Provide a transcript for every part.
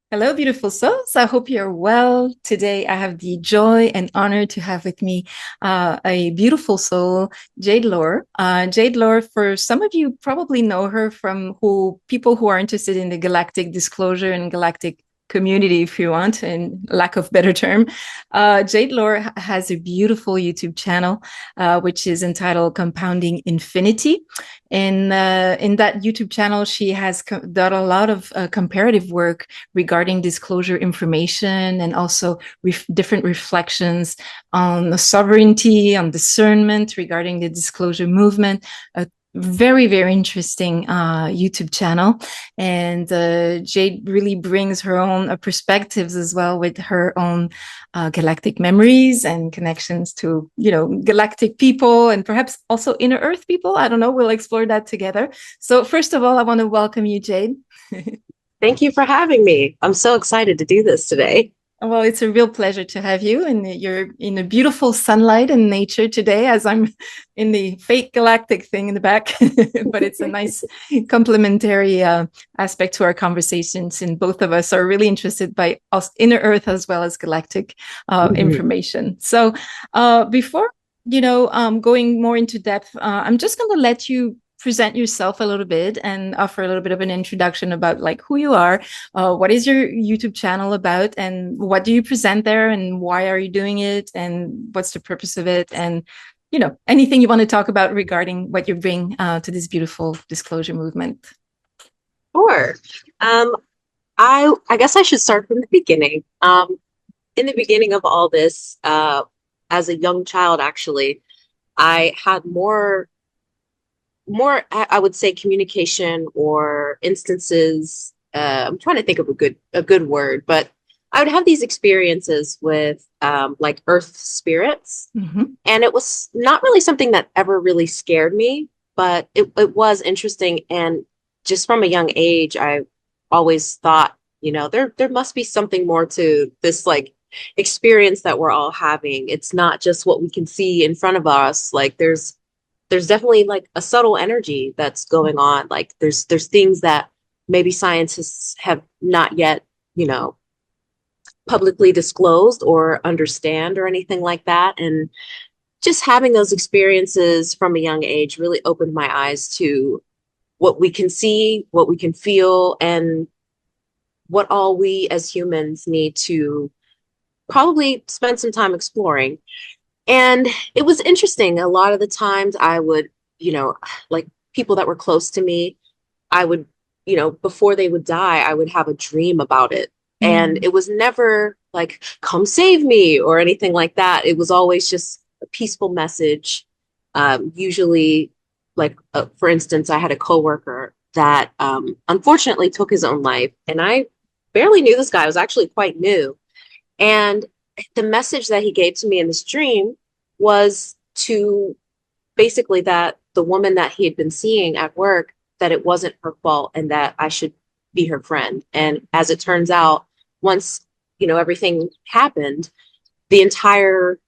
Hello, beautiful souls. I hope you're well. Today, I have the joy and honor to have with me a beautiful soul, Jade Lore. Jade Lore, for some of you, probably know her from who people who are interested in the galactic disclosure and galactic community, if you want, in lack of better term. Jade Lore has a beautiful YouTube channel, which is entitled Compounding Infinity. In that YouTube channel, she has done a lot of comparative work regarding disclosure information and also different reflections on the sovereignty, on discernment regarding the disclosure movement. Very, very interesting YouTube channel. And Jade really brings her own perspectives as well with her own galactic memories and connections to, galactic people and perhaps also inner earth people. I don't know. We'll explore that together. So first of all, I want to welcome you, Jade. Thank you for having me. I'm so excited to do this today. Well, it's a real pleasure to have you. And you're in a beautiful sunlight and nature today, as I'm in the fake galactic thing in the back. But it's a nice complementary aspect to our conversations. And both of us are really interested by us inner Earth as well as galactic Mhm. information. So before going more into depth, I'm just going to let you present yourself a little bit and offer a little bit of an introduction about like who you are, what is your YouTube channel about, and what do you present there, and why are you doing it, and what's the purpose of it, and anything you want to talk about regarding what you bring to this beautiful disclosure movement. Sure. Um, I guess I should start from the beginning. In the beginning of all this, as a young child, actually, I had more I would say communication or instances. I'm trying to think of a good word, but I would have these experiences with like earth spirits. Mm-hmm. And it was not really something that ever really scared me, but it was interesting. And just from a young age, I always thought, there must be something more to this like experience that we're all having. It's not just what we can see in front of us. Like there's definitely like a subtle energy that's going on. Like there's things that maybe scientists have not yet, you know, publicly disclosed or understand or anything like that. And just having those experiences from a young age really opened my eyes to what we can see, what we can feel, and what all we as humans need to probably spend some time exploring. And it was interesting. A lot of the times I would, like people that were close to me, I would, before they would die, I would have a dream about it. And Mm-hmm. it was never like, come save me or anything like that. It was always just a peaceful message. Usually, like, for instance, I had a coworker that unfortunately took his own life. And I barely knew this guy. I was actually quite new. And the message that he gave to me in this dream was to basically that the woman that he had been seeing at work, that it wasn't her fault and that I should be her friend. And as it turns out, once, everything happened, the entire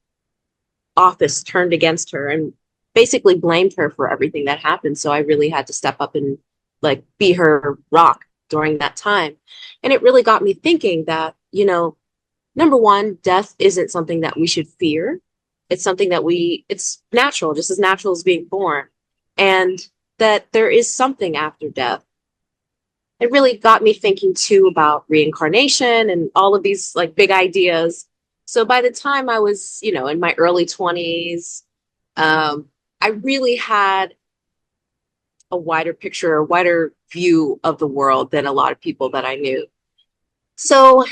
office turned against her and basically blamed her for everything that happened. So I really had to step up and like be her rock during that time. And it really got me thinking that, number one, death isn't something that we should fear. It's something that it's natural, just as natural as being born. And that there is something after death. It really got me thinking too about reincarnation and all of these like big ideas. So by the time I was, in my early 20s, I really had a wider picture, a wider view of the world than a lot of people that I knew. So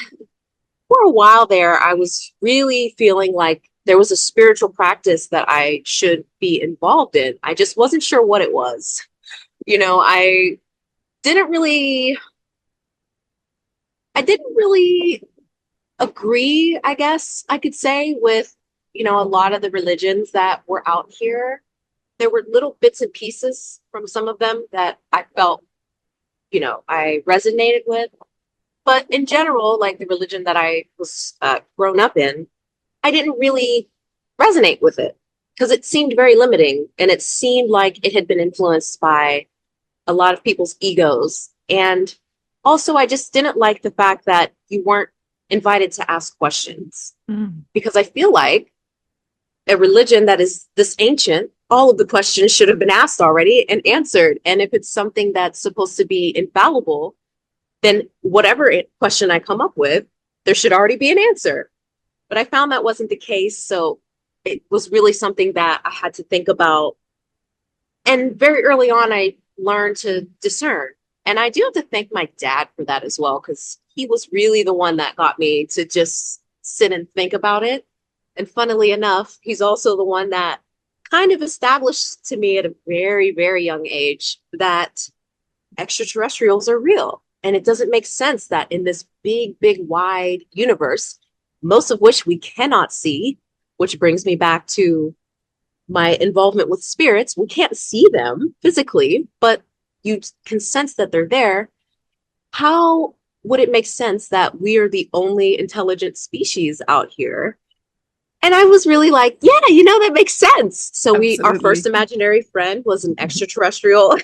for a while there, I was really feeling like there was a spiritual practice that I should be involved in. I just wasn't sure what it was. I didn't really, I didn't really agree, I guess I could say, with, a lot of the religions that were out here. There were little bits and pieces from some of them that I felt, I resonated with. But in general, like the religion that I was grown up in, I didn't really resonate with it because it seemed very limiting and it seemed like it had been influenced by a lot of people's egos. And also, I just didn't like the fact that you weren't invited to ask questions, because I feel like a religion that is this ancient, all of the questions should have been asked already and answered. And if it's something that's supposed to be infallible, then whatever question I come up with, there should already be an answer. But I found that wasn't the case. So it was really something that I had to think about. And very early on, I learned to discern. And I do have to thank my dad for that as well, because he was really the one that got me to just sit and think about it. And funnily enough, he's also the one that kind of established to me at a very, very young age that extraterrestrials are real. And it doesn't make sense that in this big, big, wide universe, most of which we cannot see, which brings me back to my involvement with spirits. We can't see them physically, but you can sense that they're there. How would it make sense that we are the only intelligent species out here? And I was really like, yeah, that makes sense. So our first imaginary friend was an extraterrestrial,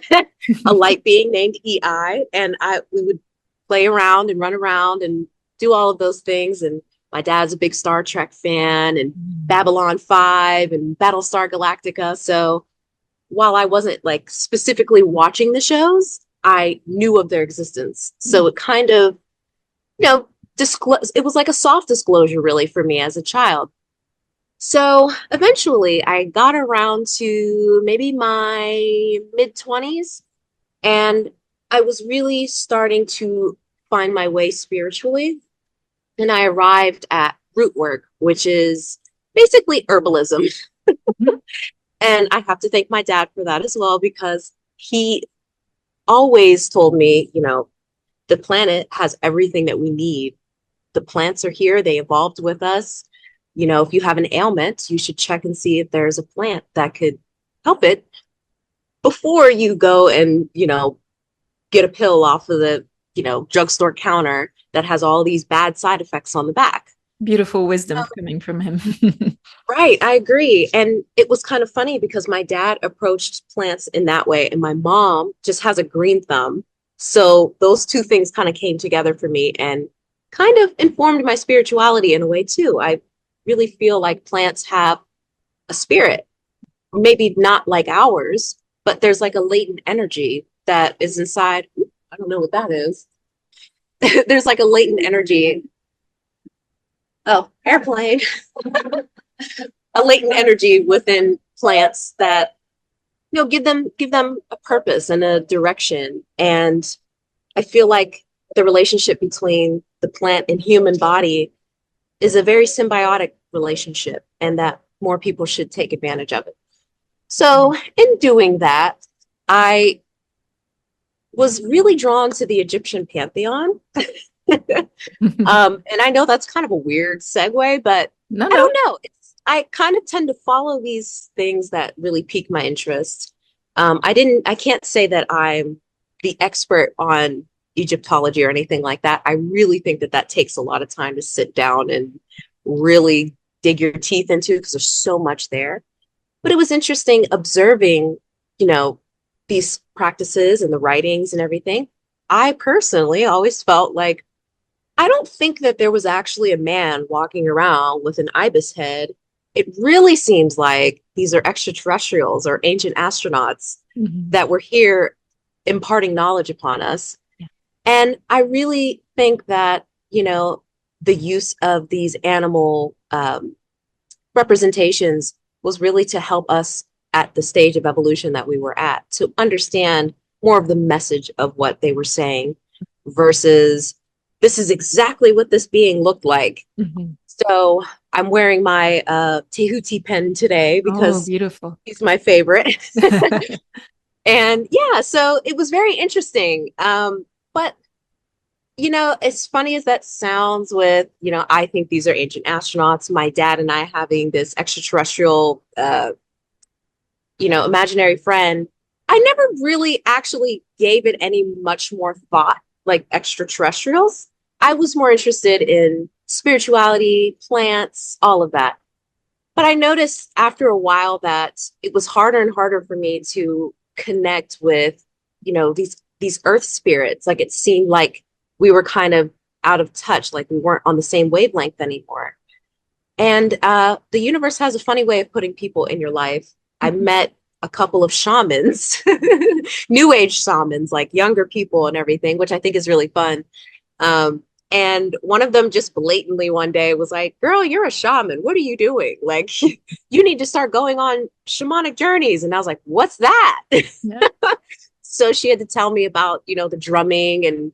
a light being named EI. And we would play around and run around and do all of those things. And my dad's a big Star Trek fan, and Babylon 5 and Battlestar Galactica. So while I wasn't like specifically watching the shows, I knew of their existence. So it kind of, it was like a soft disclosure really for me as a child. So eventually I got around to maybe my mid-20s, and I was really starting to find my way spiritually. And I arrived at root work, which is basically herbalism. And I have to thank my dad for that as well, because he always told me, the planet has everything that we need. The plants are here. They evolved with us. If you have an ailment, you should check and see if there's a plant that could help it before you go and, get a pill off of the, drugstore counter that has all these bad side effects on the back. Beautiful wisdom coming from him. Right. I agree. And it was kind of funny because my dad approached plants in that way, and my mom just has a green thumb. So those two things kind of came together for me and kind of informed my spirituality in a way too. I really feel like plants have a spirit, maybe not like ours, but there's like a latent energy that is inside. I don't know what that is. There's like a latent energy. Oh, airplane. A latent energy within plants that, give them a purpose and a direction. And I feel like the relationship between the plant and human body is a very symbiotic relationship, and that more people should take advantage of it. So in doing that, I was really drawn to the Egyptian pantheon. And I know that's kind of a weird segue, but I don't know. I kind of tend to follow these things that really pique my interest. I can't say that I'm the expert on Egyptology or anything like that. I really think that takes a lot of time to sit down and really dig your teeth into, because there's so much there. But it was interesting observing, these practices and the writings and everything. I personally always felt like, I don't think that there was actually a man walking around with an ibis head. It really seems like these are extraterrestrials or ancient astronauts that were here imparting knowledge upon us. Yeah. And I really think that, the use of these animal representations was really to help us at the stage of evolution that we were at, to understand more of the message of what they were saying versus this is exactly what this being looked like. So I'm wearing my Tehuti pen today because beautiful. He's my favorite. And yeah, so it was very interesting. But, as funny as that sounds with, I think these are ancient astronauts, my dad and I having this extraterrestrial, imaginary friend, I never really actually gave it any much more thought, like extraterrestrials. I was more interested in spirituality, plants, all of that. But I noticed after a while that it was harder and harder for me to connect with, these earth spirits. Like it seemed like we were kind of out of touch, like we weren't on the same wavelength anymore. And the universe has a funny way of putting people in your life. I met a couple of shamans, new age shamans, like younger people and everything, which I think is really fun. And one of them just blatantly one day was like, girl, you're a shaman. What are you doing? Like, you need to start going on shamanic journeys. And I was like, what's that? Yeah. So she had to tell me about, you know, the drumming and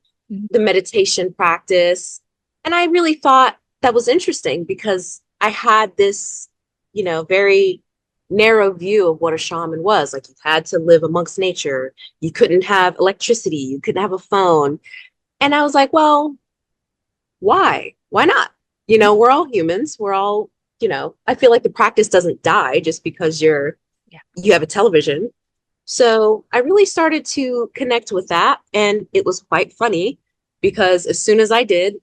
the meditation practice. And I really thought that was interesting because I had this, you know, very narrow view of what a shaman was. Like, you had to live amongst nature. You couldn't have electricity. You couldn't have a phone. And I was like, well, why? Why not? You know, we're all humans. We're all, you know, I feel like the practice doesn't die just because you have a television. So I really started to connect with that. And it was quite funny because as soon as I did,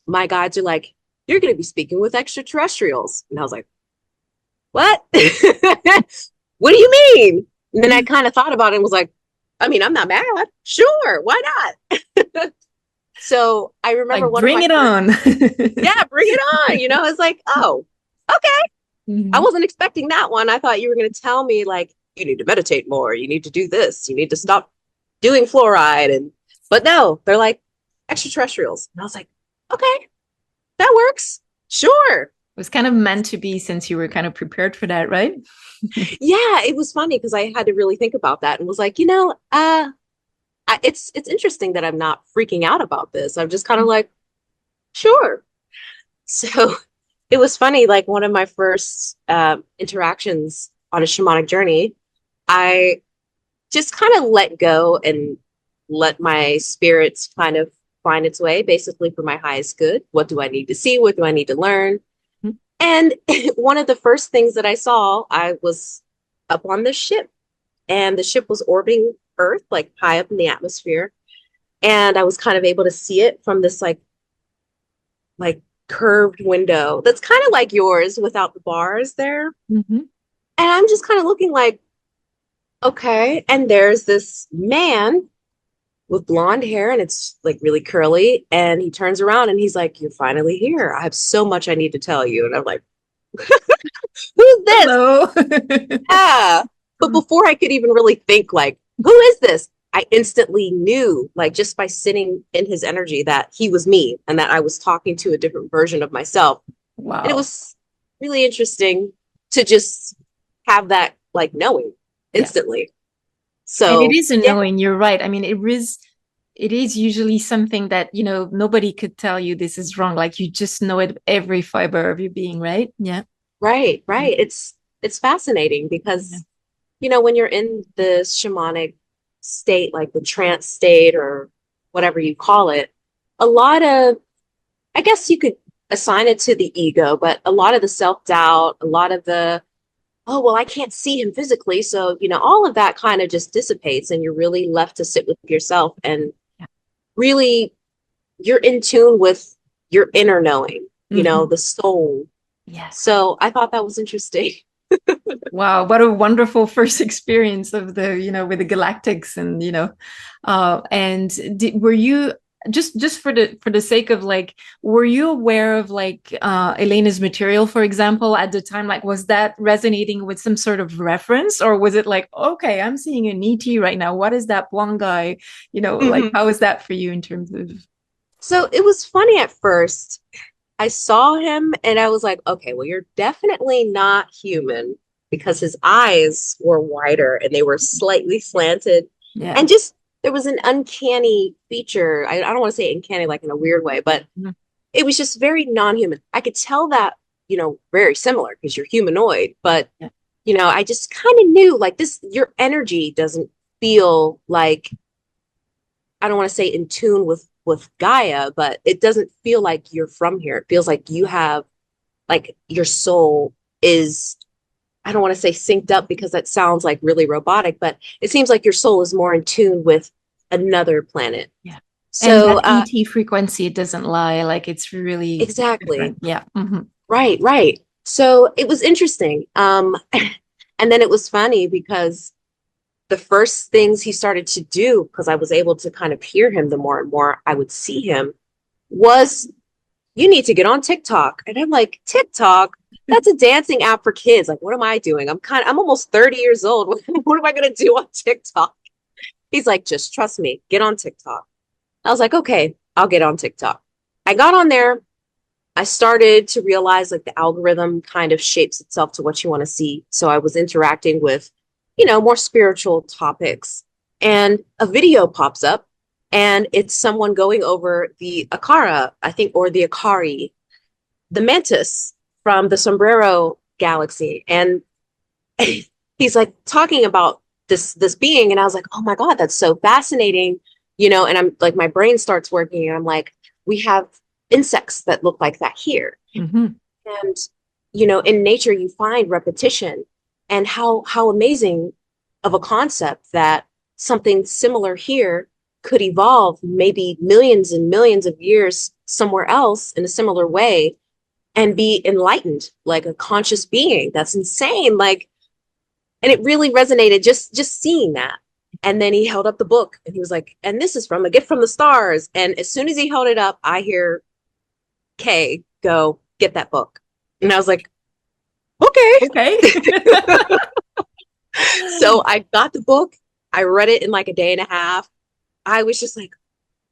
my guides are like, you're going to be speaking with extraterrestrials. And I was like, what? What do you mean? And then I kind of thought about it and was like, I mean, I'm not mad. Sure, why not? So I remember Like, one of bring my it first, on. yeah, bring it on. You know, it's like, oh, okay. I wasn't expecting that one. I thought you were going to tell me like, you need to meditate more. You need to do this. You need to stop doing fluoride. But no, they're like extraterrestrials. And I was like, okay, that works. Sure. It was kind of meant to be since you were kind of prepared for that, right? Yeah, it was funny because I had to really think about that and was like, you know, it's interesting that I'm not freaking out about this. I'm just kind of like, sure. So it was funny. Like one of my first interactions on a shamanic journey, I just kind of let go and let my spirits kind of find its way, basically for my highest good. What do I need to see? What do I need to learn? And one of the first things that I saw, I was up on this ship, and the ship was orbiting Earth, like high up in the atmosphere. And I was kind of able to see it from this like curved window that's kind of like yours without the bars there. And I'm just kind of looking like, okay. And there's this man with blonde hair and it's like really curly. And he turns around and he's like, you're finally here. I have so much I need to tell you. And I'm like, who's this? Hello. Yeah. But before I could even really think like, who is this? I instantly knew, like just by sitting in his energy, that he was me and that I was talking to a different version of myself. Wow. And it was really interesting to just have that like knowing instantly. Yeah. So and it is a knowing, you're right. I mean, it is usually something that, you know, nobody could tell you this is wrong. Like you just know it every fiber of your being, right? Yeah. Right. It's fascinating because, you know, when you're in the shamanic state, like the trance state or whatever you call it, a lot of, I guess you could assign it to the ego, but a lot of the self-doubt, a lot of the, oh, well, I can't see him physically. So, you know, all of that kind of just dissipates and you're really left to sit with yourself and really you're in tune with your inner knowing, you know, the soul. Yes. So I thought that was interesting. Wow, what a wonderful first experience of the, you know, with the Galactics and, you know, were you just for the sake of like, were you aware of like Elena's material, for example, at the time? Like, was that resonating with some sort of reference, or was it like, okay, I'm seeing an ET right now. What is that one guy? You know, like, how is that for you in terms of? So it was funny at first. I saw him and I was like, okay, well, you're definitely not human because his eyes were wider and they were slightly slanted. Yeah. And just there was an uncanny feature. I don't want to say uncanny like in a weird way, but it was just very non-human. I could tell that, you know, very similar because you're humanoid, but you know, I just kind of knew like this, your energy doesn't feel like, I don't want to say in tune with Gaia, but it doesn't feel like you're from here. It feels like you have, like your soul is, I don't want to say synced up because that sounds like really robotic, but it seems like your soul is more in tune with another planet. Yeah. So and that ET frequency, it doesn't lie. Like it's really exactly different. Yeah. Right. So it was interesting. And then it was funny because the first things he started to do, because I was able to kind of hear him the more and more I would see him, was you need to get on TikTok. And I'm like, TikTok? That's a dancing app for kids. Like, what am I doing? I'm almost 30 years old. What am I going to do on TikTok? He's like, just trust me, get on TikTok. I was like, okay, I'll get on TikTok. I got on there. I started to realize like the algorithm kind of shapes itself to what you want to see. So I was interacting with, more spiritual topics, and a video pops up, and it's someone going over the Akara, I think, or the Akari, the mantis from the Sombrero galaxy. And he's like talking about this being. And I was like, oh my God, that's so fascinating. And I'm like, my brain starts working, and I'm like, we have insects that look like that here. Mm-hmm. And, in nature, you find repetition, and how amazing of a concept that something similar here could evolve maybe millions and millions of years somewhere else in a similar way and be enlightened, like a conscious being. That's insane. Like, and it really resonated just seeing that. And then he held up the book, and he was like, and this is from a gift from the stars. And as soon as he held it up, I hear Kay go, get that book. And I was like, Okay. So I got the book. I read it in like a day and a half. I was just like,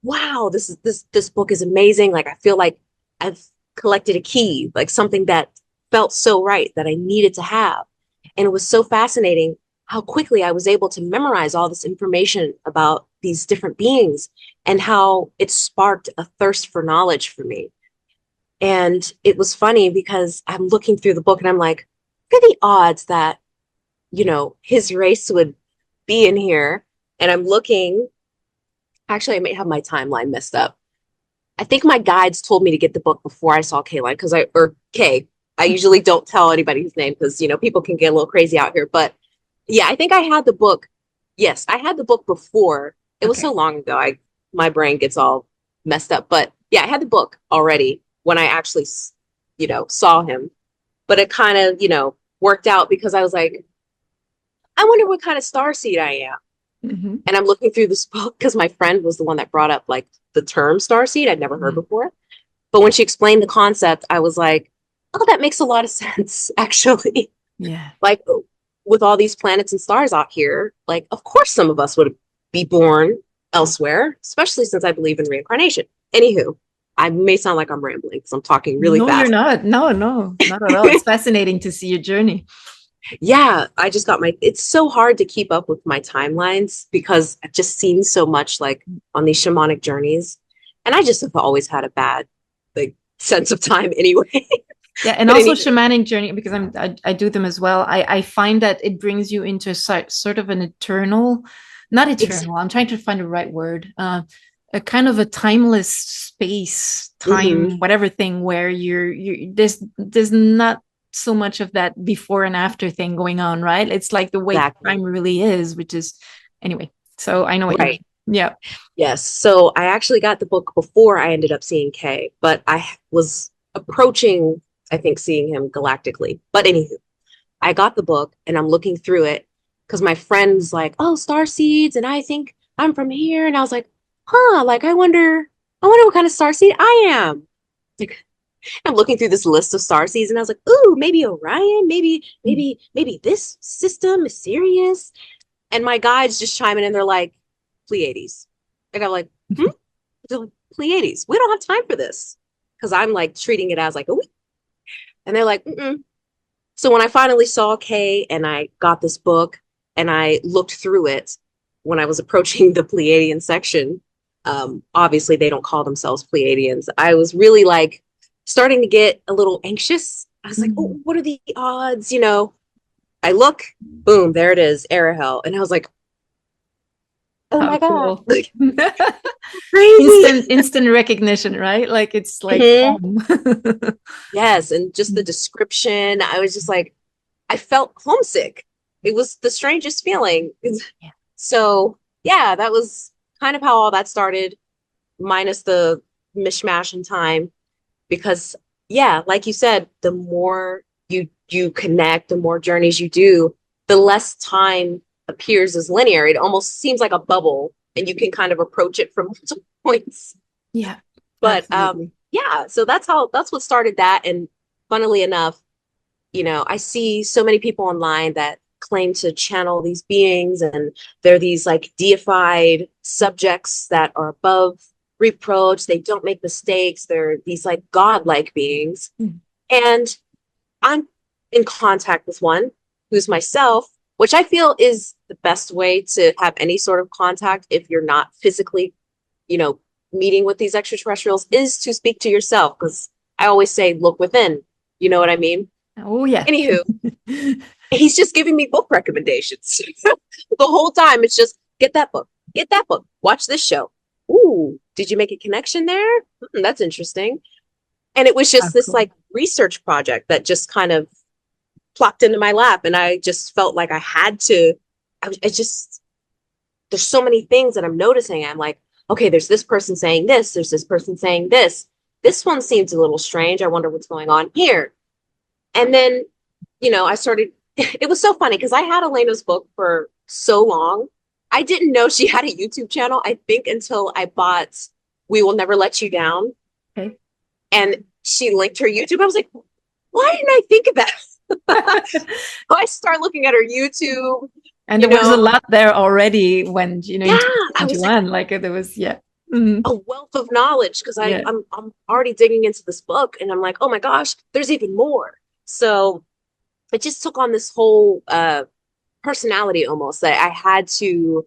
wow, this book is amazing. Like, I feel like I've collected a key, like something that felt so right that I needed to have. And it was so fascinating how quickly I was able to memorize all this information about these different beings, and how it sparked a thirst for knowledge for me. And it was funny because I'm looking through the book, and I'm like, what are the odds that, his race would be in here? And I'm looking, actually, I may have my timeline messed up. I think my guides told me to get the book before I saw Kayline, Kay. I usually don't tell anybody his name because, people can get a little crazy out here. But yeah, I think I had the book. Yes, I had the book before. It was so long ago. My brain gets all messed up. But yeah, I had the book already when I actually, saw him. But it kind of, worked out because I was like, I wonder what kind of starseed I am. Mm-hmm. And I'm looking through this book because my friend was the one that brought up like the term starseed. I'd never heard before. But when she explained the concept, I was like, oh, that makes a lot of sense, actually. Yeah. Like, with all these planets and stars out here, like, of course, some of us would be born elsewhere, especially since I believe in reincarnation. Anywho, I may sound like I'm rambling because I'm talking really fast. No, you're not. No, not at all. It's fascinating to see your journey. Yeah, I just got it's so hard to keep up with my timelines because I've just seen so much like on these shamanic journeys. And I just have always had a bad like sense of time anyway. Yeah, and also shamanic journey, because I do them as well. I find that it brings you into sort of an eternal, not eternal. I'm trying to find the right word. A kind of a timeless space, time, whatever thing where there's not so much of that before and after thing going on, right? It's like the way time really is, which is anyway. So I know what you mean. Yeah. Yes. So I actually got the book before I ended up seeing Kay, but I was approaching, I think, seeing him galactically. But anywho, I got the book and I'm looking through it because my friend's like, oh, starseeds, and I think I'm from here. And I was like, huh, like I wonder what kind of starseed I am. Like, I'm looking through this list of starseeds, and I was like, ooh, maybe Orion, maybe this system is Sirius. And my guides just chime in and they're like, Pleiades. And I'm like, They're like, Pleiades. We don't have time for this. Because I'm like treating it as like a week. And they're like, mm-mm. So when I finally saw Kay and I got this book and I looked through it when I was approaching the Pleiadian section, obviously they don't call themselves Pleiadians. I was really like starting to get a little anxious. I was like, oh, what are the odds? I look, boom, there it is, Errahel. And I was like, oh my God. Like, crazy. Instant recognition, right? Like it's like yes. And just the description, I was just like, I felt homesick. It was the strangest feeling. Yeah. So yeah, that was kind of how all that started, minus the mishmash in time. Because yeah, like you said, the more you connect, the more journeys you do, the less time appears as linear. It almost seems like a bubble, and you can kind of approach it from multiple points. Yeah, But absolutely. yeah, so that's what started that. And funnily enough, I see so many people online that claim to channel these beings, and they're these like deified subjects that are above reproach. They don't make mistakes. They're these like godlike beings. Mm. And I'm in contact with one who's myself, which I feel is the best way to have any sort of contact if you're not physically, you know, meeting with these extraterrestrials, is to speak to yourself. Because I always say, look within. You know what I mean? Oh yeah. Anywho, he's just giving me book recommendations. The whole time it's just get that book, watch this show. Ooh, did you make a connection there? That's interesting. And it was Oh, just this cool. like research project that just kind of plopped into my lap. And I just felt like I had to, I just, there's so many things that I'm noticing. I'm like, okay, there's this person saying this, there's this person saying this. This one seems a little strange. I wonder what's going on here. And then, I started, it was so funny because I had Elena's book for so long. I didn't know she had a YouTube channel, I think, until I bought We Will Never Let You Down. Okay. And she linked her YouTube. I was like, why didn't I think of that? So I start looking at her YouTube, And you there was a know, lot there already when, in yeah, I was like 2021, like there was, yeah. Mhm. a wealth of knowledge because Yeah. I'm already digging into this book and I'm like, oh my gosh, there's even more. So it just took on this whole personality almost that I had to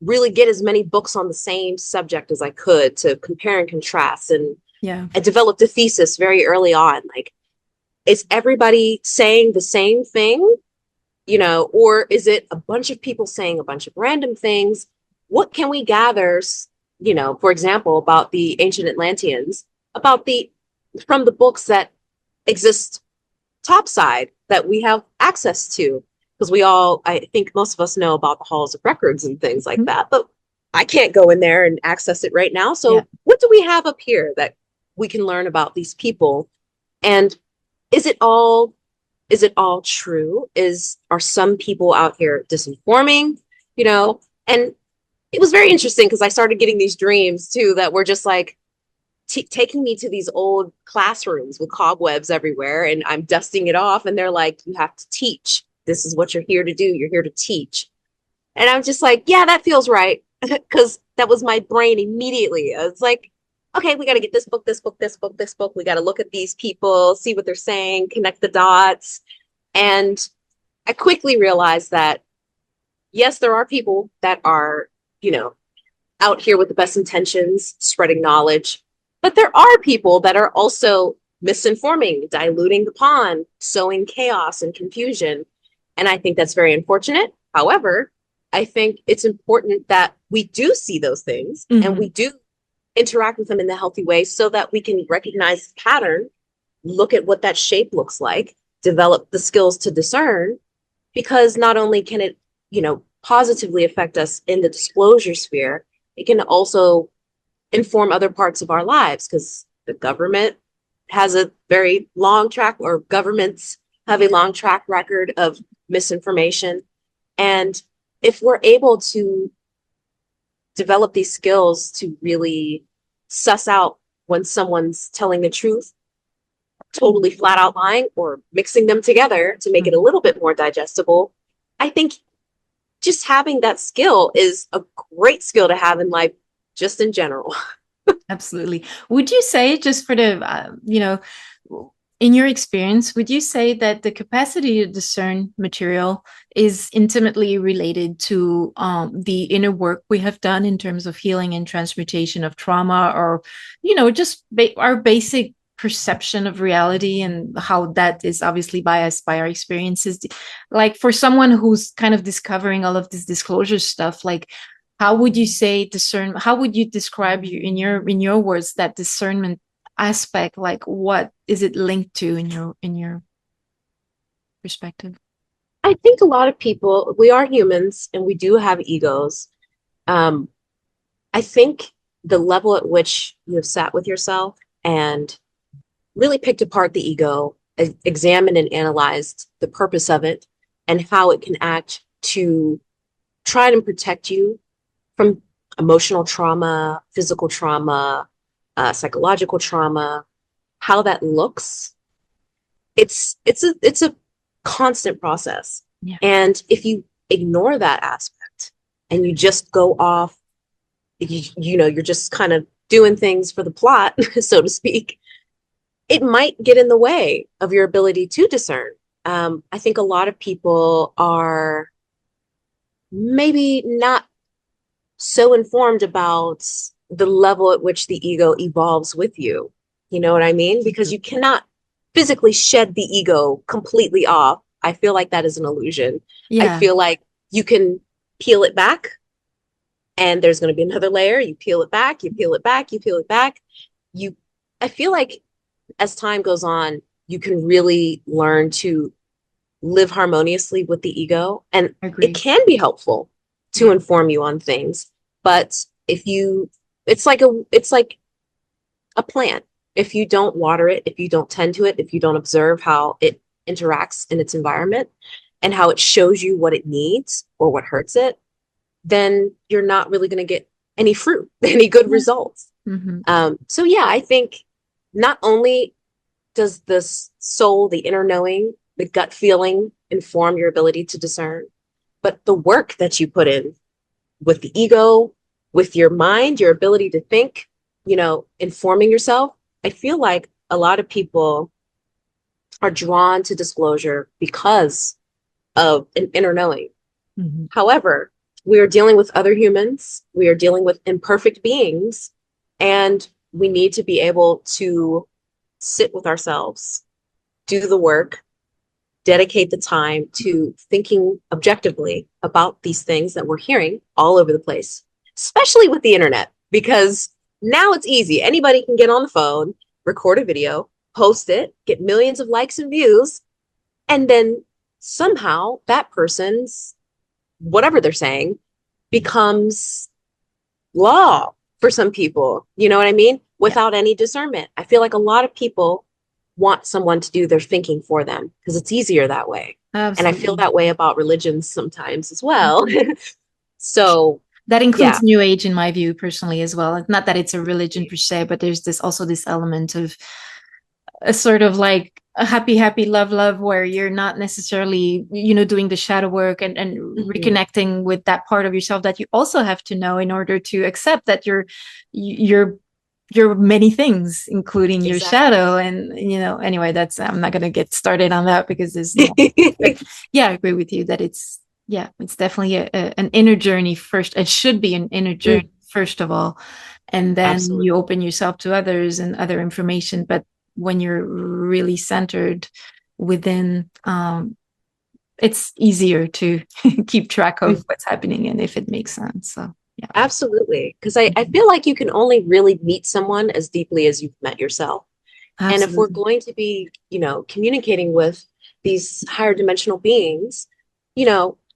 really get as many books on the same subject as I could to compare and contrast. And Yeah. I developed a thesis very early on. Like, is everybody saying the same thing? Or is it a bunch of people saying a bunch of random things? What can we gather, for example, about the ancient Atlanteans, about from the books that exist topside that we have access to? Because I think most of us know about the halls of records and things like Mhm. that, but I can't go in there and access it right now. Yeah. So what do we have up here that we can learn about these people? And is it all true? Are some people out here disinforming? And it was very interesting because I started getting these dreams too that were just like taking me to these old classrooms with cobwebs everywhere, and I'm dusting it off, and they're like, you have to teach. This is what you're here to do. You're here to teach. And I'm just like, yeah, that feels right. Because that was my brain immediately. I was like, okay, we got to get this book, this book, this book, this book. We got to look at these people, see what they're saying, connect the dots. And I quickly realized that, yes, there are people that are, out here with the best intentions, spreading knowledge. But there are people that are also misinforming, diluting the pond, sowing chaos and confusion. And I think that's very unfortunate. However, I think it's important that we do see those things and we Mhm. do interact with them in the healthy way so that we can recognize the pattern, look at what that shape looks like, develop the skills to discern, because not only can it, positively affect us in the disclosure sphere, it can also inform other parts of our lives because the government has a very long track, or governments have a long track record of misinformation. And if we're able to develop these skills to really suss out when someone's telling the truth, totally flat out lying, or mixing them together to make it a Mhm. little bit more digestible, I think just having that skill is a great skill to have in life, just in general. Absolutely. Would you say, just for the, in your experience, would you say that the capacity to discern material is intimately related to the inner work we have done in terms of healing and transmutation of trauma, or, just our basic perception of reality and how that is obviously biased by our experiences? Like for someone who's kind of discovering all of this disclosure stuff, like how would you say discern, how would you describe in your words that discernment aspect? Like what is it linked to in your perspective? I think a lot of people, we are humans and we do have egos. Um, I think the level at which you have sat with yourself and really picked apart the ego, examined and analyzed the purpose of it and how it can act to try and protect you from emotional trauma, physical trauma, psychological trauma, how that looks, it's a constant process. Yeah. And if you ignore that aspect and you just go off, you're just kind of doing things for the plot, so to speak, it might get in the way of your ability to discern. I think a lot of people are maybe not so informed about the level at which the ego evolves with you. You know what I mean? Because you cannot physically shed the ego completely off. I feel like that is an illusion. I Yeah. feel like you can peel it back and there's going to be another layer. You peel it back, you peel it back, you peel it back. You, I feel like as time goes on, you can really learn to live harmoniously with the ego. And it Agreed. can be helpful to Yeah. inform you on things. But if you, it's like a plant. If you don't water it, if you don't tend to it, if you don't observe how it interacts in its environment and how it shows you what it needs or what hurts it, then you're not really going to get any fruit, any good Yeah. results. Mm-hmm. So yeah, I think not only does this soul, the inner knowing, the gut feeling inform your ability to discern, but the work that you put in with the ego, with your mind, your ability to think, informing yourself. I feel like a lot of people are drawn to disclosure because of an inner knowing. Mm-hmm. However, we are dealing with other humans, we are dealing with imperfect beings, and we need to be able to sit with ourselves, do the work, dedicate the time to thinking objectively about these things that we're hearing all over the place, especially with the internet, because now it's easy. Anybody can get on the phone, record a video, post it, get millions of likes and views, and then somehow that person's whatever they're saying becomes law for some people. You know what I mean? Yeah. Without any discernment. I feel like a lot of people want someone to do their thinking for them because it's easier that way. And I feel Absolutely. that way about religions sometimes as well. Mhm. So, That yeah. includes New Age, in my view, personally, as well. Not that it's a religion per se, but there's this element of a sort of like a happy, happy, love, love, where you're not necessarily, doing the shadow work and Mhm. reconnecting with that part of yourself that you also have to know in order to accept that you're many things, including your Exactly. shadow. And anyway, that's I'm not gonna get started on that because there's no. But yeah, I agree with you that it's definitely an inner journey first. It should be an inner Mm, journey first of all, and then you absolutely. open yourself to others and other information. But when you're really centered within, it's easier to keep track of Mm, what's happening and if it makes sense. So yeah. absolutely. Because I feel like you can only really meet someone as deeply as you've met yourself. And if we're Absolutely. going to be, communicating with these higher dimensional beings,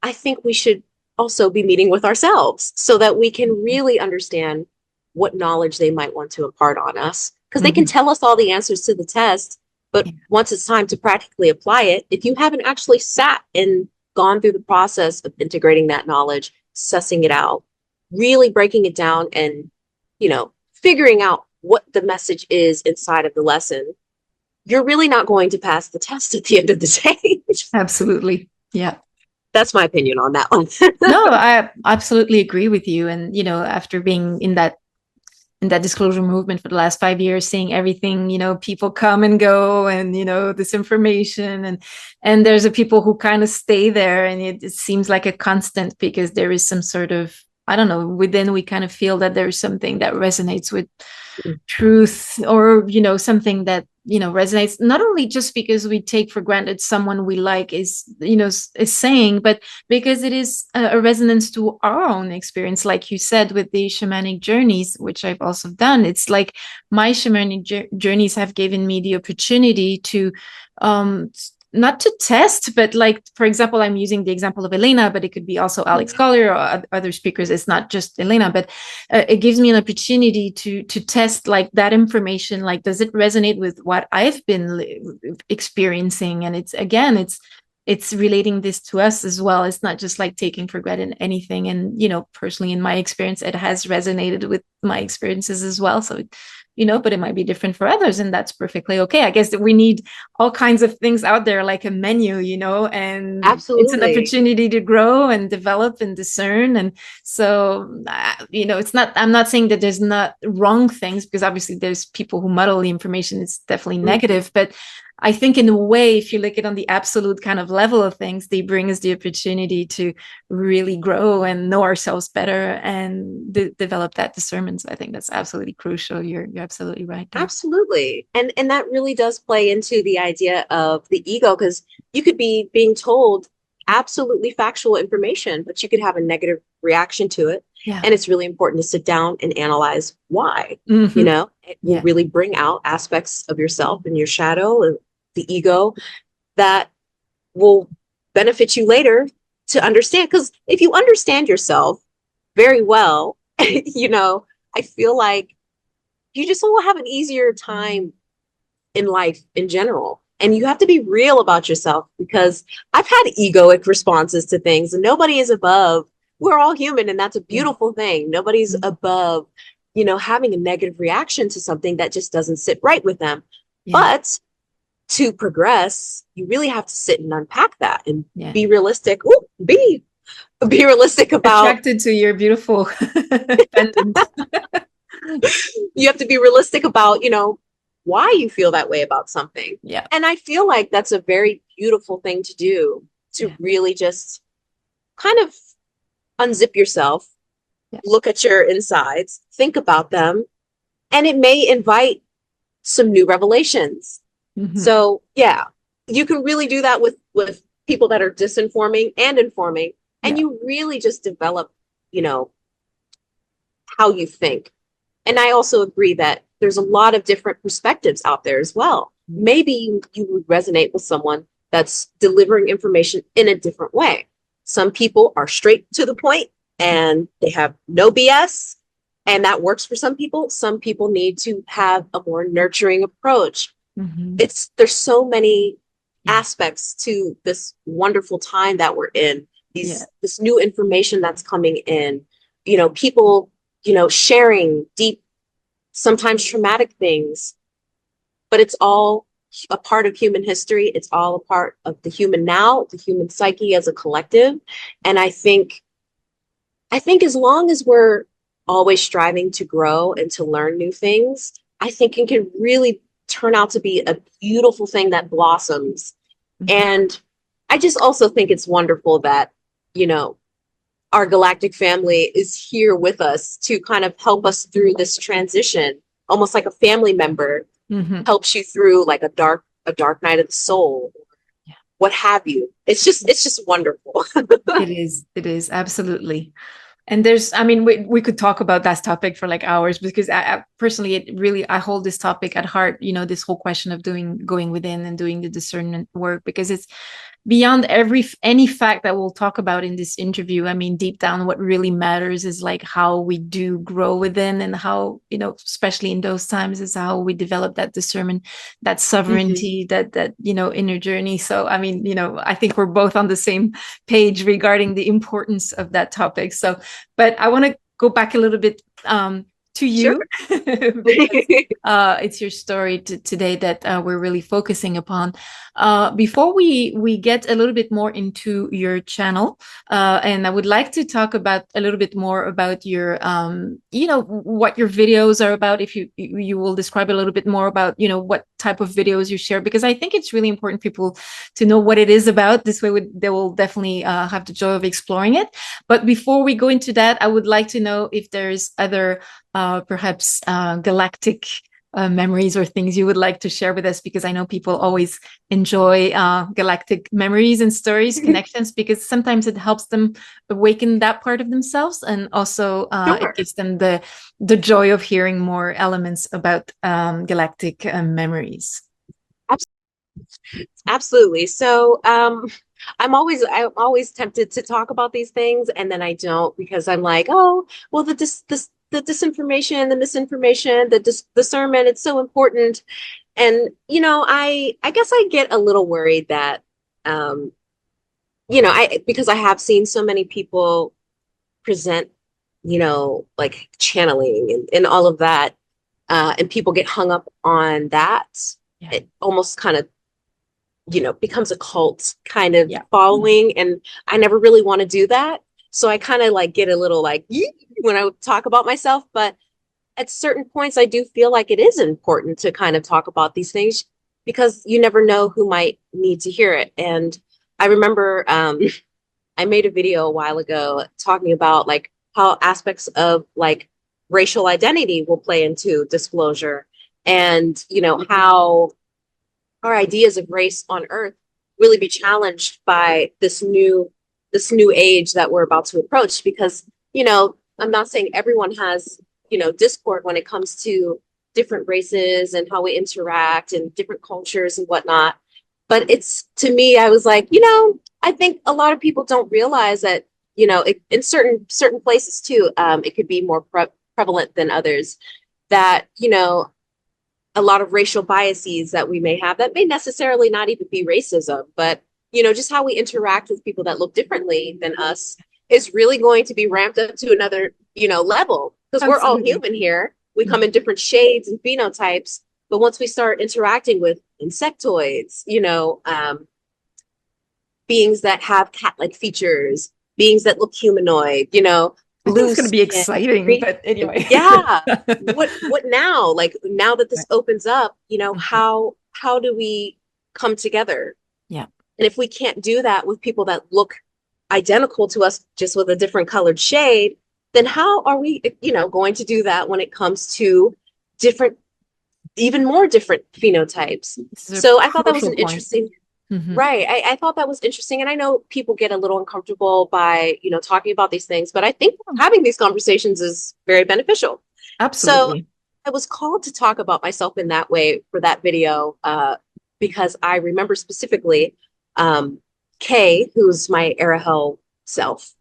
I think we should also be meeting with ourselves so that we can really understand what knowledge they might want to impart on us. Because they can Mhm. tell us all the answers to the test, but Yeah. once it's time to practically apply it, if you haven't actually sat and gone through the process of integrating that knowledge, sussing it out, really breaking it down and, figuring out what the message is inside of the lesson, you're really not going to pass the test at the end of the day. Absolutely. Yeah. That's my opinion on that one. No, I absolutely agree with you. And after being in that disclosure movement for the last 5 years, seeing everything, people come and go, and this information, and there's a people who kind of stay there, and it seems like a constant because there is some sort of, I don't know, within we kind of feel that there's something that resonates with truth, or something that resonates, not only just because we take for granted someone we like is saying, but because it is a resonance to our own experience, like you said, with the shamanic journeys, which I've also done. It's like my shamanic journeys have given me the opportunity to not to test, but like, for example, I'm using the example of Elena, but it could be also Alex Collier or other speakers. It's not just Elena, but it gives me an opportunity to test like that information. Like, does it resonate with what I've been experiencing? And it's it's relating this to us as well. It's not just like taking for granted anything. And, personally, in my experience, it has resonated with my experiences as well. So, but it might be different for others, and that's perfectly okay. I guess that we need all kinds of things out there, like a menu, and it's an Absolutely. opportunity to grow and develop and discern. And so, it's not, I'm not saying that there's not wrong things, because obviously there's people who muddle the information. It's definitely negative, but I think in a way, if you look at it on the absolute kind of level of things, they bring us the opportunity to really grow and know ourselves better and develop that discernment. So I think that's absolutely crucial. You're absolutely right there. Absolutely. And that really does play into the idea of the ego, because you could be being told absolutely factual information, but you could have a negative reaction to it. Yeah. And it's really important to sit down and analyze why. Mm-hmm. It will really bring out aspects of yourself and your shadow and the ego that will benefit you later to understand. Because if you understand yourself very well, I feel like you just will have an easier time in life in general. And you have to be real about yourself, because I've had egoic responses to things, and nobody is above. We're all human, and that's a beautiful thing. Nobody's above, having a negative reaction to something that just doesn't sit right with them. But to progress, you really have to sit and unpack that and be realistic. Be realistic about attracted to your beautiful pendant. You have to be realistic about, why you feel that way about something. Yeah. And I feel like that's a very beautiful thing to do, to really just kind of unzip yourself, look at your insides, think about them, and it may invite some new revelations. Mm-hmm. So yeah, you can really do that with people that are disinforming and informing, and you really just develop, how you think. And I also agree that there's a lot of different perspectives out there as well. Maybe you would resonate with someone that's delivering information in a different way. Some people are straight to the point and they have no BS, and that works for some people. Some people need to have a more nurturing approach. Mm-hmm. There's so many aspects to this wonderful time that we're in. This new information that's coming in, people, sharing deep, sometimes traumatic things, but it's all a part of human history. It's all a part of the human now, the human psyche as a collective. And I think as long as we're always striving to grow and to learn new things, I think it can really turn out to be a beautiful thing that blossoms. Mm-hmm. And I just also think it's wonderful that, our galactic family is here with us to kind of help us through this transition, almost like a family member helps you through like a dark night of the soul, what have you. It's just wonderful. It is absolutely. And we could talk about that topic for like hours, because I personally, I hold this topic at heart, this whole question of going within and doing the discernment work, because it's beyond any fact that we'll talk about in this interview. I mean, deep down, what really matters is like how we do grow within, and how, especially in those times, is how we develop that discernment, that sovereignty, that inner journey. So, I think we're both on the same page regarding the importance of that topic. So, but I want to go back a little bit to you. Sure. Because, it's your story today that we're really focusing upon. Before we get a little bit more into your channel, and I would like to talk about a little bit more about your, what your videos are about. If you will describe a little bit more about, what type of videos you share, because I think it's really important people to know what it is about. This way they will definitely have the joy of exploring it. But before we go into that, I would like to know if there's other perhaps galactic memories or things you would like to share with us, because I know people always enjoy galactic memories and stories, connections, because sometimes it helps them awaken that part of themselves, and also it gives them the joy of hearing more elements about galactic memories. Absolutely. So I'm always tempted to talk about these things, and then I don't, because I'm like, oh, well, the disinformation, the misinformation, the discernment, it's so important. And, I guess I get a little worried that because I have seen so many people present, like channeling and all of that, and people get hung up on that. Yeah. It almost kind of, becomes a cult kind of Yeah. following. And I never really want to do that. So I kind of like get a little like when I talk about myself. But at certain points, I do feel like it is important to kind of talk about these things because you never know who might need to hear it. And I remember I made a video a while ago talking about like how aspects of like racial identity will play into disclosure and, how our ideas of race on Earth really be challenged by this new age that we're about to approach. Because I'm not saying everyone has discord when it comes to different races and how we interact and different cultures and whatnot. But it's to me, I was like, I think a lot of people don't realize that in certain places too, it could be more prevalent than others. That a lot of racial biases that we may have that may necessarily not even be racism, but just how we interact with people that look differently than us is really going to be ramped up to another, level because we're all human here. We come in different shades and phenotypes, but once we start interacting with insectoids, beings that have cat-like features, beings that look humanoid, I think it's blue going to be skin, exciting, but anyway. yeah. What now? Like now that this opens up, how do we come together? Yeah. And if we can't do that with people that look identical to us, just with a different colored shade, then how are we, going to do that when it comes to different, even more different phenotypes? So I thought that was an interesting. Right. I thought that was interesting. And I know people get a little uncomfortable by, talking about these things, but I think having these conversations is very beneficial. Absolutely. So I was called to talk about myself in that way for that video, because I remember specifically Kay, who's my Errahel self,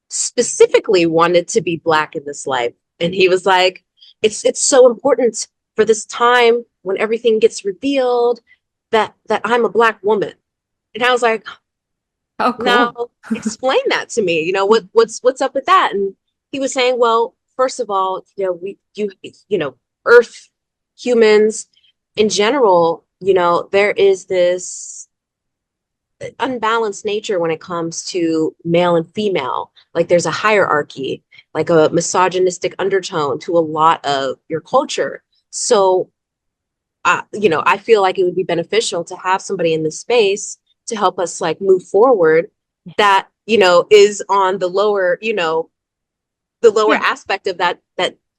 specifically wanted to be Black in this life. And he was like, it's so important for this time when everything gets revealed that I'm a Black woman. And I was like, Oh, cool. now explain that to me. What's up with that? And he was saying, well, first of all, Earth humans in general, there is this unbalanced nature when it comes to male and female. Like there's a hierarchy, like a misogynistic undertone to a lot of your culture. So I feel like it would be beneficial to have somebody in this space to help us like move forward that, is on the lower, the lower aspect of that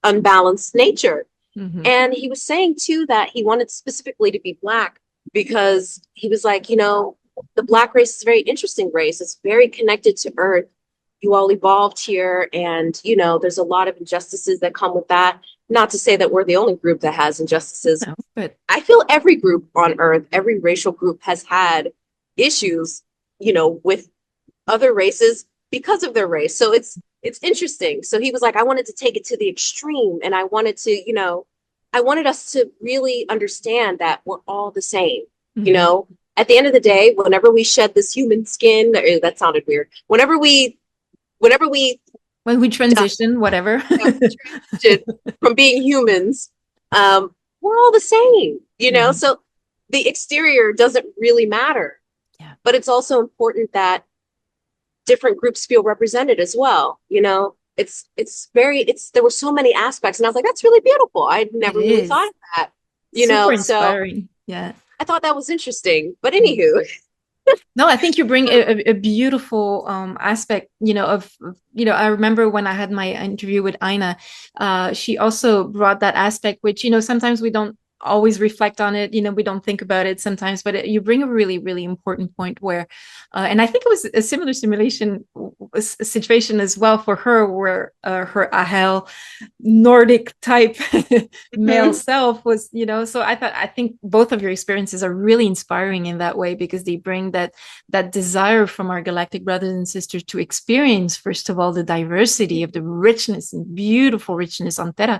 unbalanced nature. And he was saying too that he wanted specifically to be Black because he was like, the Black race is a very interesting race. It's very connected to Earth. You all evolved here, and there's a lot of injustices that come with that. Not to say that we're the only group that has injustices, No, but I feel every group on Earth, every racial group has had issues, with other races because of their race. So it's interesting. So he was like, I wanted to take it to the extreme, and I wanted to, I wanted us to really understand that we're all the same. At the end of the day, whenever we shed this human skin, that sounded weird. Whenever we when we transition, whatever. transition from being humans, we're all the same, So the exterior doesn't really matter. Yeah. But it's also important that different groups feel represented as well. There were so many aspects, and I was like, that's really beautiful. I'd never really thought of that. Super So inspiring. Yeah. I thought that was interesting. But anywho. No, I think you bring a beautiful aspect, I remember when I had my interview with Ina, she also brought that aspect, which, sometimes we don't always reflect on it, we don't think about it sometimes, but you bring a really, really important point where, and I think it was a similar situation as well for her, where her Errahel Nordic type male self was, so I think both of your experiences are really inspiring in that way, because they bring that desire from our galactic brothers and sisters to experience, first of all, the diversity of the richness and beautiful richness on Terra,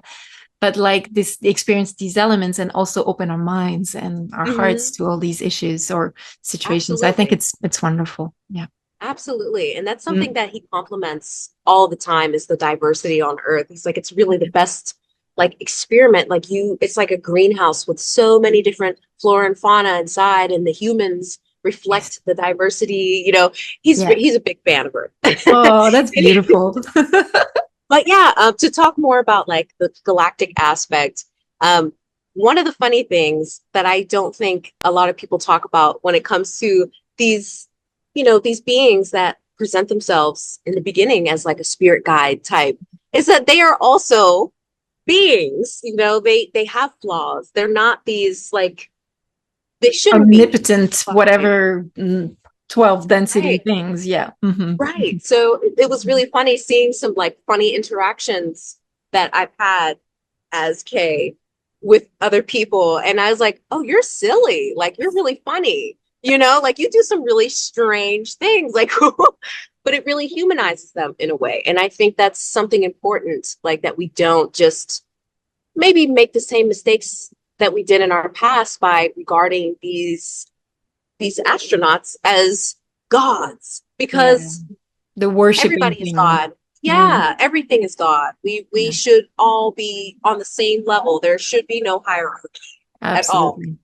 but like this experience these elements and also open our minds and our hearts to all these issues or situations. I think Absolutely. it's wonderful. Yeah. Absolutely. And that's something Mm. that he compliments all the time is the diversity on Earth. He's like, it's really the best like experiment. Like it's like a greenhouse with so many different flora and fauna inside, and the humans Yes. reflect the diversity. Yeah. He's a big fan of Earth. Oh, that's beautiful. But yeah, to talk more about like the galactic aspect, um, one of the funny things that I don't think a lot of people talk about when it comes to these, these beings that present themselves in the beginning as like a spirit guide type, is that they are also beings. They have flaws. They're not these like they shouldn't be Omnipotent, fine. whatever 12 density Right. things. Yeah. Right. So it was really funny seeing some like funny interactions that I've had as Kay with other people. And I was like, oh, you're silly. Like, you're really funny. Like you do some really strange things. Like, but it really humanizes them in a way. And I think that's something important, like that we don't just maybe make the same mistakes that we did in our past by regarding these astronauts as gods, Yeah. because The worshiping everybody is thing. God. Mm, Yeah, everything is God. We yeah, should all be on the same level. There should be no hierarchy at all. absolutely.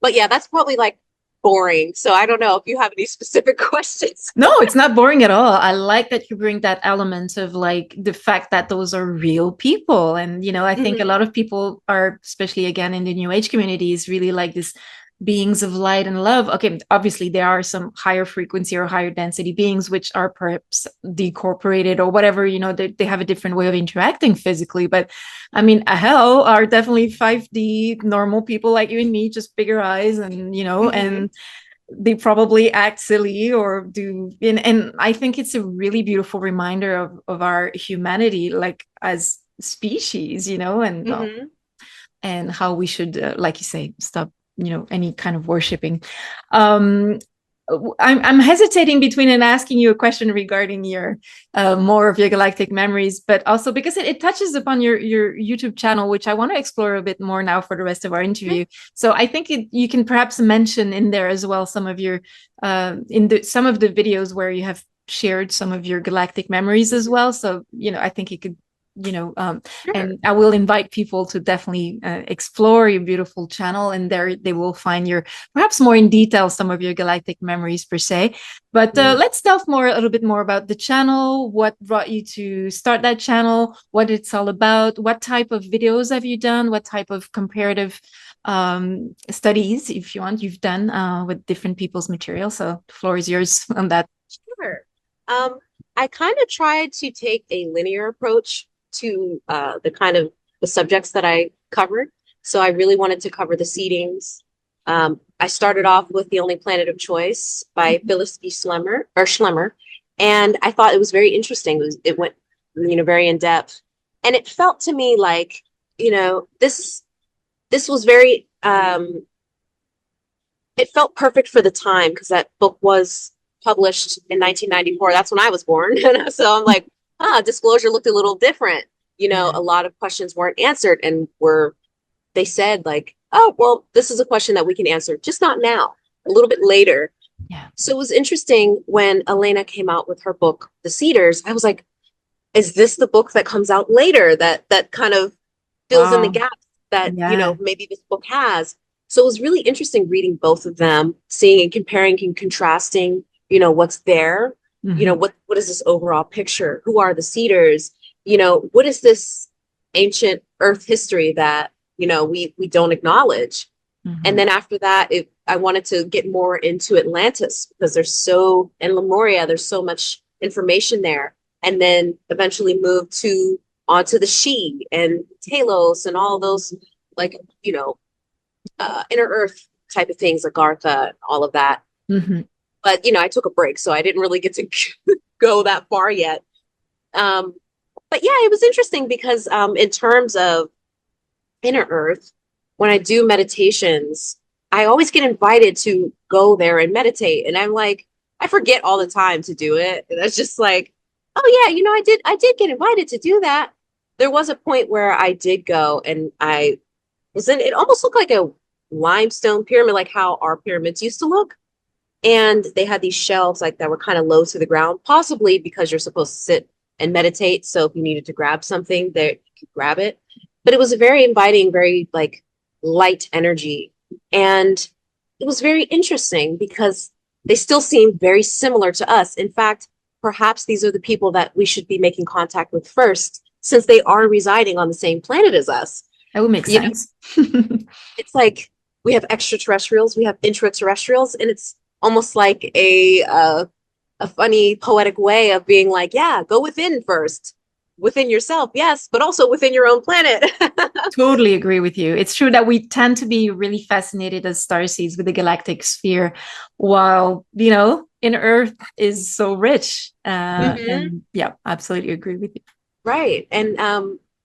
But yeah, that's probably like boring. So I don't know if you have any specific questions. No, it's not boring at all. I like that you bring that element of like the fact that those are real people. And, I think a Mm-hmm. lot of people are, especially again in the New Age communities, really like this beings of light and love. Okay, obviously there are some higher frequency or higher density beings which are perhaps decorporated or whatever, they have a different way of interacting physically. But I mean, hell are definitely 5D normal people like you and me, just bigger eyes and, Mm-hmm. and they probably act silly or do and I think it's a really beautiful reminder of our humanity like as species Mm-hmm. and how we should like you say stop any kind of worshiping. um I'm hesitating between and asking you a question regarding your more of your galactic memories, but also because it touches upon your YouTube channel, which I want to explore a bit more now for the rest of our interview. So I think you can perhaps mention in there as well some of your some of the videos where you have shared some of your galactic memories as well. So I think you could you know um, Sure. and I will invite people to definitely explore your beautiful channel, and there they will find your perhaps more in detail some of your galactic memories per se. But let's delve a little bit more about the channel. What brought you to start that channel? What it's all about? What type of videos have you done? What type of comparative studies, if you want, you've done with different people's material? So the floor is yours on that. Sure. Um, I kind of tried to take a linear approach to the kind of the subjects that I covered. So I really wanted to cover the seedings. I started off with The Only Planet of Choice by Phyllis Schlemmer, and I thought it was very interesting. It went, very in depth, and it felt to me like, this was very it felt perfect for the time because that book was published in 1994. That's when I was born. So I'm like, disclosure looked a little different. Yeah. A lot of questions weren't answered and they said like, oh, well, this is a question that we can answer, just not now, a little bit later. Yeah. So it was interesting when Elena came out with her book, The Cedars. I was like, is this the book that comes out later that kind of fills in the Wow. gaps that, Yeah. maybe this book has? So it was really interesting reading both of them, seeing and comparing and contrasting, what's there, Mm-hmm. what is this overall picture? Who are the Cedars? What is this ancient Earth history that, we don't acknowledge? And Mm-hmm. then after that, I wanted to get more into Atlantis because in Lemuria, there's so much information there. And then eventually move onto the She and Talos and all those, like, inner Earth type of things, Agartha, and all of that. Mm-hmm. But, I took a break, so I didn't really get to go that far yet. Um, but yeah, it was interesting because in terms of inner Earth, when I do meditations, I always get invited to go there and meditate. And I'm like, I forget all the time to do it. And that's just like, oh yeah, I did get invited to do that. there was a point where I did go and I was in, it almost looked like a limestone pyramid, like how our pyramids used to look. And they had these shelves like that were kind of low to the ground, possibly because you're supposed to sit and meditate. So if you needed to grab something, there you could grab it. But it was a very inviting, very like light energy. And it was very interesting because they still seemed very similar to us. In fact, perhaps these are the people that we should be making contact with first, since they are residing on the same planet as us. That would make You know, sense. it's like we have extraterrestrials, we have intraterrestrials, and it's almost like a funny poetic way of being like, yeah, go within first, within yourself, yes, but also within your own planet. Totally agree with you. It's true that we tend to be really fascinated as starseeds with the galactic sphere, while, in Earth is so rich. Hmm. And yeah, absolutely agree with you. Right. And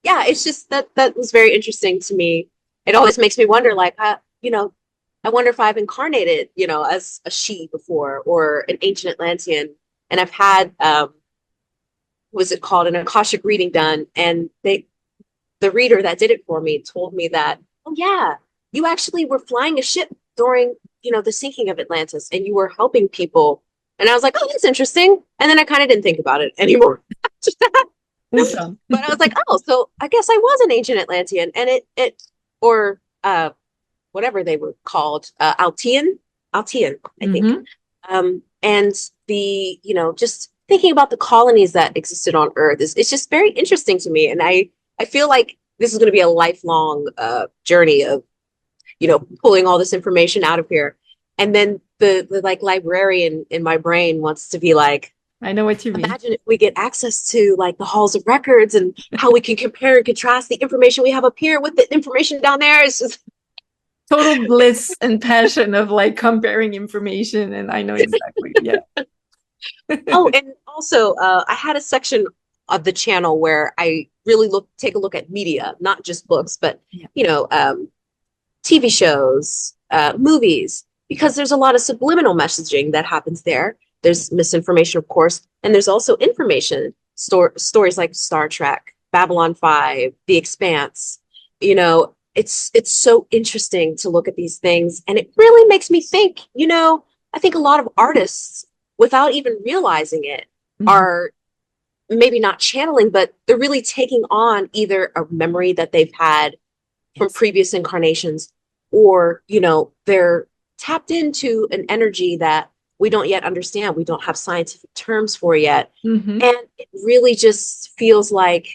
yeah, it's just that was very interesting to me. It always makes me wonder, like, I wonder if I've incarnated, as a she before or an ancient Atlantean. And I've had was it called an Akashic reading done, and the reader that did it for me told me that, oh yeah, you actually were flying a ship during, the sinking of Atlantis, and you were helping people. And I was like, oh, that's interesting. And then I kind of didn't think about it anymore after that. Awesome. But I was like, oh, so I guess I was an ancient Atlantean, and or whatever they were called, Altean, I think. Mm-hmm. And just thinking about the colonies that existed on Earth is it's just very interesting to me, and I feel like this is going to be a lifelong journey of pulling all this information out of here, and then the like librarian in my brain wants to be like, I know what you mean. imagine if we get access to like the halls of records and how we can compare and contrast the information we have up here with the information down there. It's just Total bliss and passion of like comparing information. And I know exactly. Yeah. oh, and also I had a section of the channel where I really take a look at media, not just books, but Yeah. TV shows, movies, because there's a lot of subliminal messaging that happens there. There's misinformation, of course, and there's also information. Stories like Star Trek, Babylon 5, The Expanse. It's so interesting to look at these things, and it really makes me think. I think a lot of artists, without even realizing it, Mm-hmm. are maybe not channeling, but they're really taking on either a memory that they've had from Yes. previous incarnations, or they're tapped into an energy that we don't yet understand, we don't have scientific terms for yet, Mm-hmm. and it really just feels like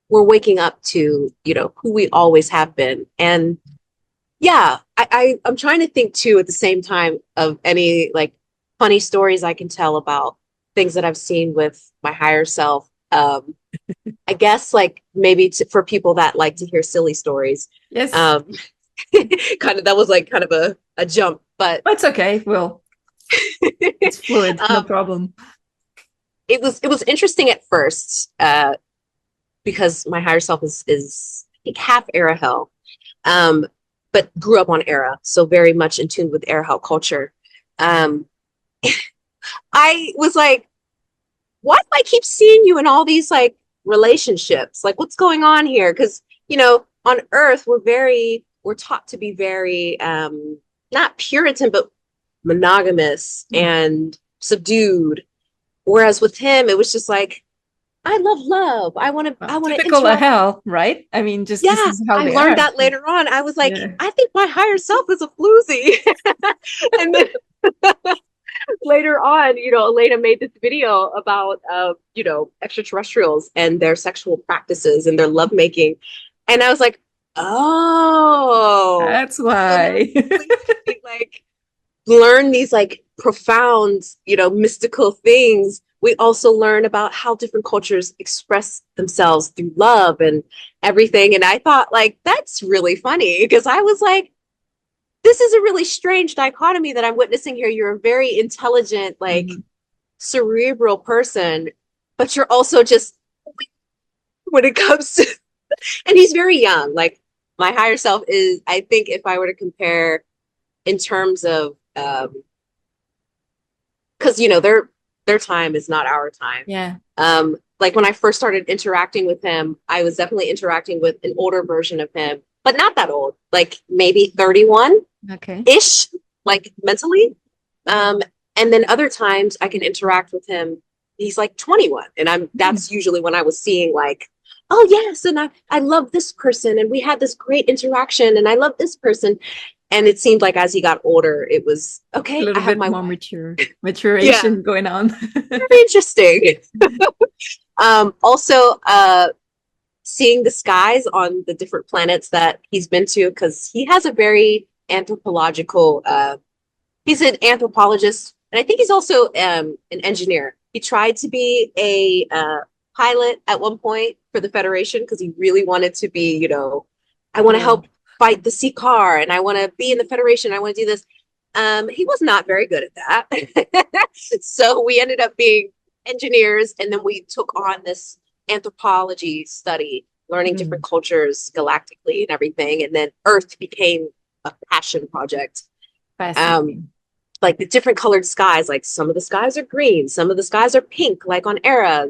we're waking up to who we always have been. And yeah, I'm trying to think too at the same time of any like funny stories I can tell about things that I've seen with my higher self. I guess like maybe for people that like to hear silly stories. Yes. Um, kind of that was like kind of a jump, but That's okay. Well, it's fluid. No um, problem. it was interesting at first because my higher self is I think half Errahel, um, but grew up on Erra, so very much in tune with Errahel culture. Um, I was like, why do I keep seeing you in all these like relationships? Like, what's going on here? Because on Earth, we're taught to be very not Puritan, but monogamous and subdued. Whereas with him, it was just like, I love love. Well, I want to typical of interact. hell, right? I mean, just this Yeah, is how I they learned are. that later on. I was like, Yeah. I think my higher self is a floozy. And then later on, Elena made this video about, extraterrestrials and their sexual practices and their lovemaking. And I was like, oh, That's so not why. only did we like learn these like profound, mystical things, we also learn about how different cultures express themselves through love and everything. And I thought like, that's really funny because I was like, this is a really strange dichotomy that I'm witnessing here. You're a very intelligent, like Mhm. cerebral person, but you're also just when it comes to, and he's very young. Like my higher self is, I think if I were to compare in terms of, because they're their time is not our time. Yeah. Like when I first started interacting with him, I was definitely interacting with an older version of him, but not that old, like maybe 31 Okay. ish, like mentally. Um, and then other times I can interact with him. He's like 21. And that's usually when I was seeing like, oh yes, and I love this person and we had this great interaction and I love this person. And it seemed like as he got older, it was A okay, I little have bit my more wife. Yeah, maturation going on. very interesting. Also, seeing the skies on the different planets that he's been to, because he has a very anthropological, he's an anthropologist, and I think he's also an engineer. He tried to be a pilot at one point for the Federation because he really wanted to be, I want to Wow. help fight the sea car and I want to be in the Federation. I want to do this. He was not very good at that. So we ended up being engineers, and then we took on this anthropology study, learning different Mm. cultures galactically and everything. And then Earth became a passion project. Um, Fascinating. like the different colored skies, like some of the skies are green, some of the skies are pink, like on Errah,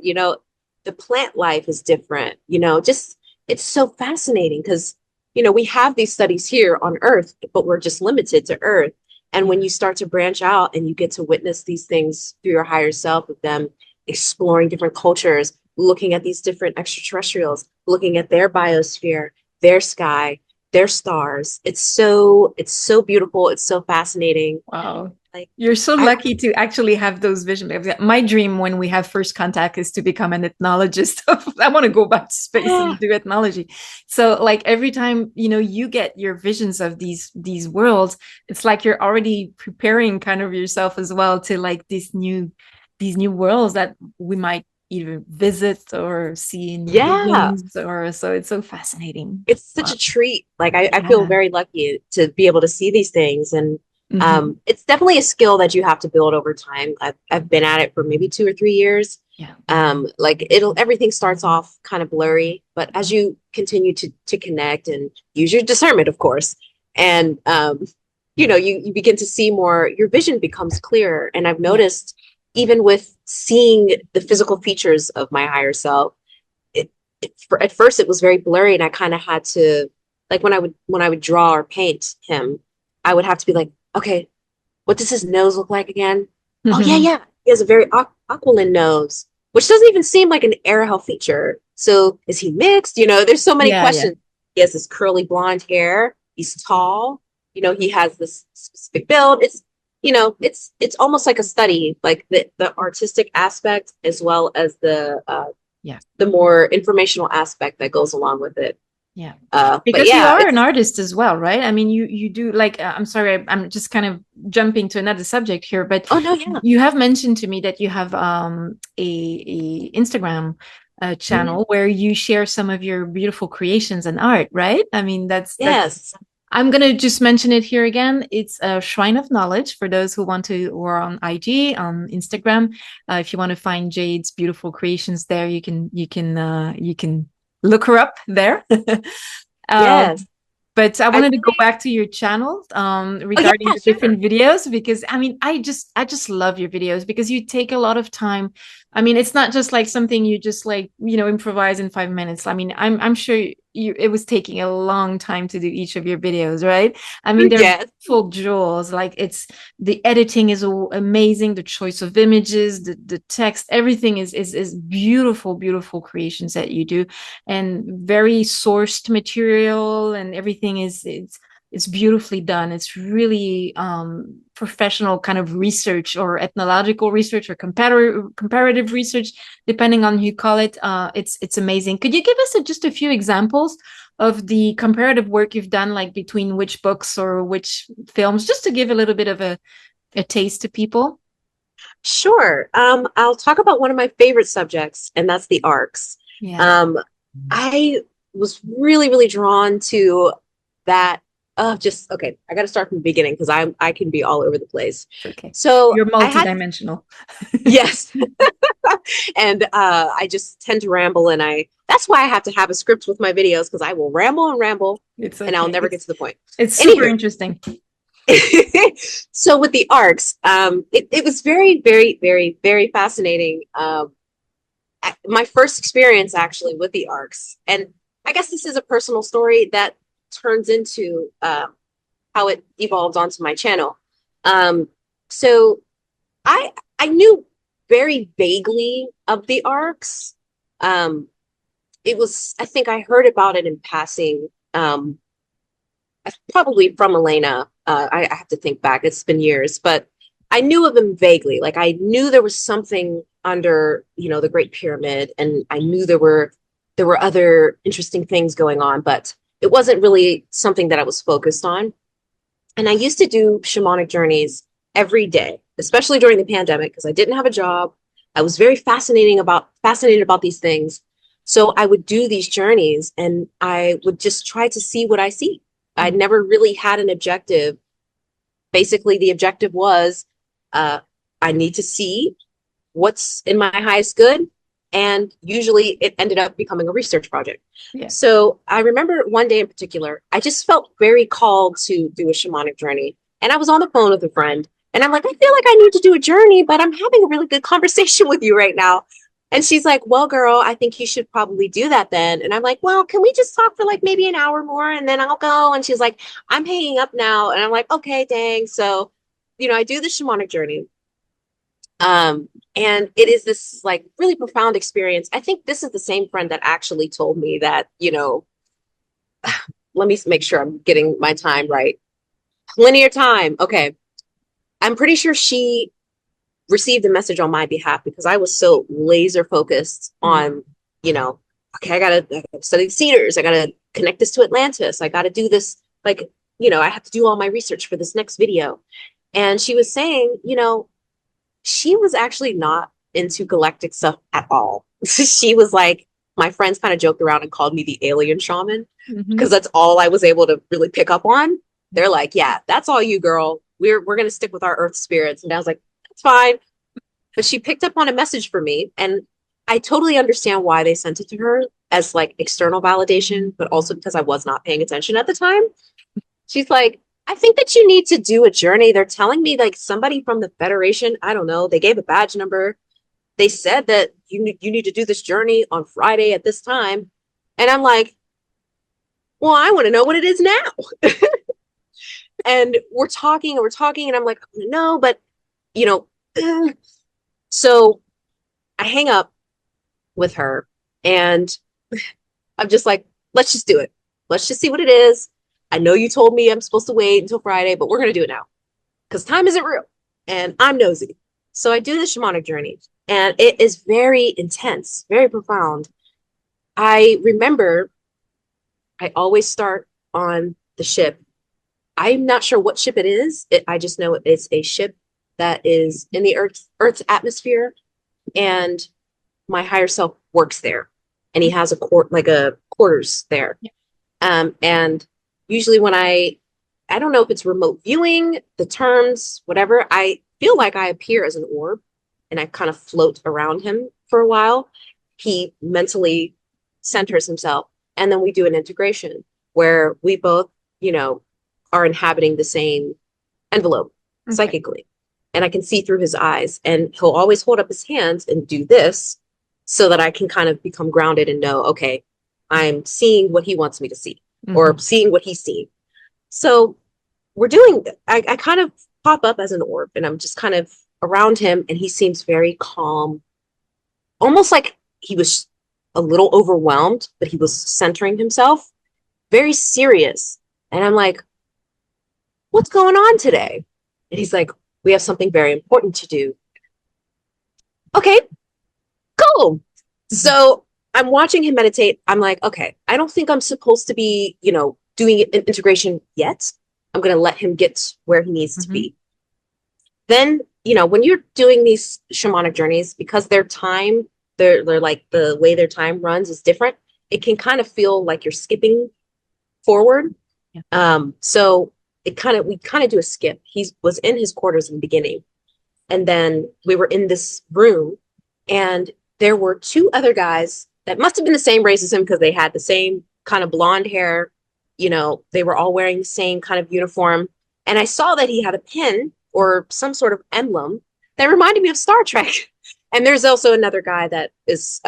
the plant life is different, just it's so fascinating because, we have these studies here on Earth, but we're just limited to Earth. And when Yeah. you start to branch out and you get to witness these things through your higher self of them exploring different cultures, looking at these different extraterrestrials, looking at their biosphere, their sky, their stars, it's so beautiful. It's so fascinating. Wow. Like You're so I lucky to actually have those visions. My dream when we have first contact is to become an ethnologist. I want to go back to space and do ethnology. So like every time, you get your visions of these worlds, it's like you're already preparing kind of yourself as well to like these new worlds that we might either visit or see in yeah, visions or so it's so fascinating. it's such Wow. a treat. Like I feel Yeah. very lucky to be able to see these things. And Hmm. it's definitely a skill that you have to build over time. I've been at it for maybe 2 or 3 years. Yeah. Like everything starts off kind of blurry, but as you continue to connect and use your discernment, of course, and you begin to see more, your vision becomes clearer. And I've Yeah. noticed even with seeing the physical features of my higher self, it, at first it was very blurry, and I kind of had to, like when I would draw or paint him, I would have to be like, okay, what does his nose look like again? Oh yeah, Hmm. yeah, he has a very aquiline nose, which doesn't even seem like an Errahel feature. So is he mixed? There's so many Yeah. Yeah. questions. He has this curly blonde hair. He's tall. He has this specific build. It's almost like a study, like the artistic aspect as well as Yeah. the more informational aspect that goes along with it. Yeah. But Because you yeah, are an it's artist as well, right? I mean, you do like I'm sorry, I'm just kind of jumping to another subject here, but oh no, yeah. you have mentioned to me that you have a Instagram Mhm. channel where you share some of your beautiful creations and art, right? I mean, that's Yes. I'm gonna just mention it here again. It's a shrine of knowledge for those who are on IG, on Instagram. If you want to find Jade's beautiful creations there, you can look her up there. um, Yes. but I I wanted to go really back to your channel oh regarding yeah, the sure. different videos because I mean I just love your videos because you take a lot of time. I mean, it's not just like something you just like, improvise in 5 minutes. I mean, I'm sure it was taking a long time to do each of your videos, right? I mean, they're Yes. full jewels. Like the editing is amazing, the choice of images, the text, everything is beautiful, beautiful creations that you do and very sourced material and everything is it's beautifully done. It's really professional kind of research or ethnological research or comparative research, depending on who you call it. It's amazing. Could you give us just a few examples of the comparative work you've done, like between which books or which films, just to give a little bit of a taste to people? Sure. I'll talk about one of my favorite subjects, and that's the arcs. Yeah. Um, I was really, really drawn to that. Just okay. I got to start from the beginning because I can be all over the place. It's okay. So You're I had multidimensional. yes, and I just tend to ramble, and that's why I have to have a script with my videos because I will ramble and ramble, It's and I'll okay. never get It's to the point. it's super Anywho, interesting. So with the arcs, it was very, very, very, very fascinating. My first experience actually with the arcs, and I guess this is a personal story that turns into how it evolved onto my channel. Um, so I knew very vaguely of the arcs. Um, it was, I think I heard about it in passing, probably from Elena. I have to think back. It's been years, but I knew of him vaguely. Like I knew there was something under, the Great Pyramid, and I knew there were other interesting things going on, but it wasn't really something that I was focused on. And I used to do shamanic journeys every day, especially during the pandemic, because I didn't have a job. I was very fascinated about these things. So I would do these journeys and I would just try to see what I see. I never really had an objective. Basically, the objective was I need to see what's in my highest good. And usually it ended up becoming a research project. Yeah. So I remember one day in particular, I just felt very called to do a shamanic journey. And I was on the phone with a friend. And I'm like, I feel like I need to do a journey, but I'm having a really good conversation with you right now. And she's like, well, girl, I think you should probably do that then. And I'm like, well, can we just talk for like maybe an hour more and then I'll go? And she's like, I'm hanging up now. And I'm like, okay, dang. So, I do the shamanic journey. And it is this like really profound experience. I think this is the same friend that actually told me that, let me make sure I'm getting my time right. Linear time. Okay. I'm pretty sure she received a message on my behalf because I was so laser focused on, okay, I gotta study the cedars. I gotta connect this to Atlantis. I gotta do this. Like, I have to do all my research for this next video. And she was saying, she was actually not into galactic stuff at all. She was like, my friends kind of joked around and called me the alien shaman because that's all I was able to really pick up on. They're like, yeah, that's all you, girl. We're going to stick with our earth spirits. And I was like, that's fine. But she picked up on a message for me. And I totally understand why they sent it to her as like external validation, but also because I was not paying attention at the time. She's like, I think that you need to do a journey. They're telling me like somebody from the Federation, I don't know, they gave a badge number. They said that you need to do this journey on Friday at this time. And I'm like, well, I want to know what it is now. And we're talking, and I'm like, no, but, so I hang up with her and I'm just like, let's just do it. Let's just see what it is. I know you told me I'm supposed to wait until Friday, but we're going to do it now because time isn't real and I'm nosy. So I do the shamanic journey and it is very intense, very profound. I remember I always start on the ship. I'm not sure what ship it is. I just know it's a ship that is in the Earth's atmosphere, and my higher self works there, and he has a quarters there. Yeah. And usually when I don't know if it's remote viewing, the terms, whatever, I feel like I appear as an orb, and I kind of float around him for a while. He mentally centers himself, and then we do an integration where we both, are inhabiting the same envelope psychically. And I can see through his eyes, and he'll always hold up his hands and do this so that I can kind of become grounded and know, okay, I'm seeing what he wants me to see or seeing what he's seeing. So we're doing, I kind of pop up as an orb and I'm just kind of around him, and he seems very calm, almost like he was a little overwhelmed, but he was centering himself, very serious. And I'm like, what's going on today? And he's like, we have something very important to do. Okay, cool. So I'm watching him meditate. I'm like, okay, I don't think I'm supposed to be, doing an integration yet. I'm going to let him get where he needs to be. Then, when you're doing these shamanic journeys, because their time, they're like the way their time runs is different. It can kind of feel like you're skipping forward. Yeah. So we kind of do a skip. He was in his quarters in the beginning, and then we were in this room, and there were two other guys that must have been the same race as him because they had the same kind of blonde hair. They were all wearing the same kind of uniform. And I saw that he had a pin or some sort of emblem that reminded me of Star Trek. And there's also another guy that is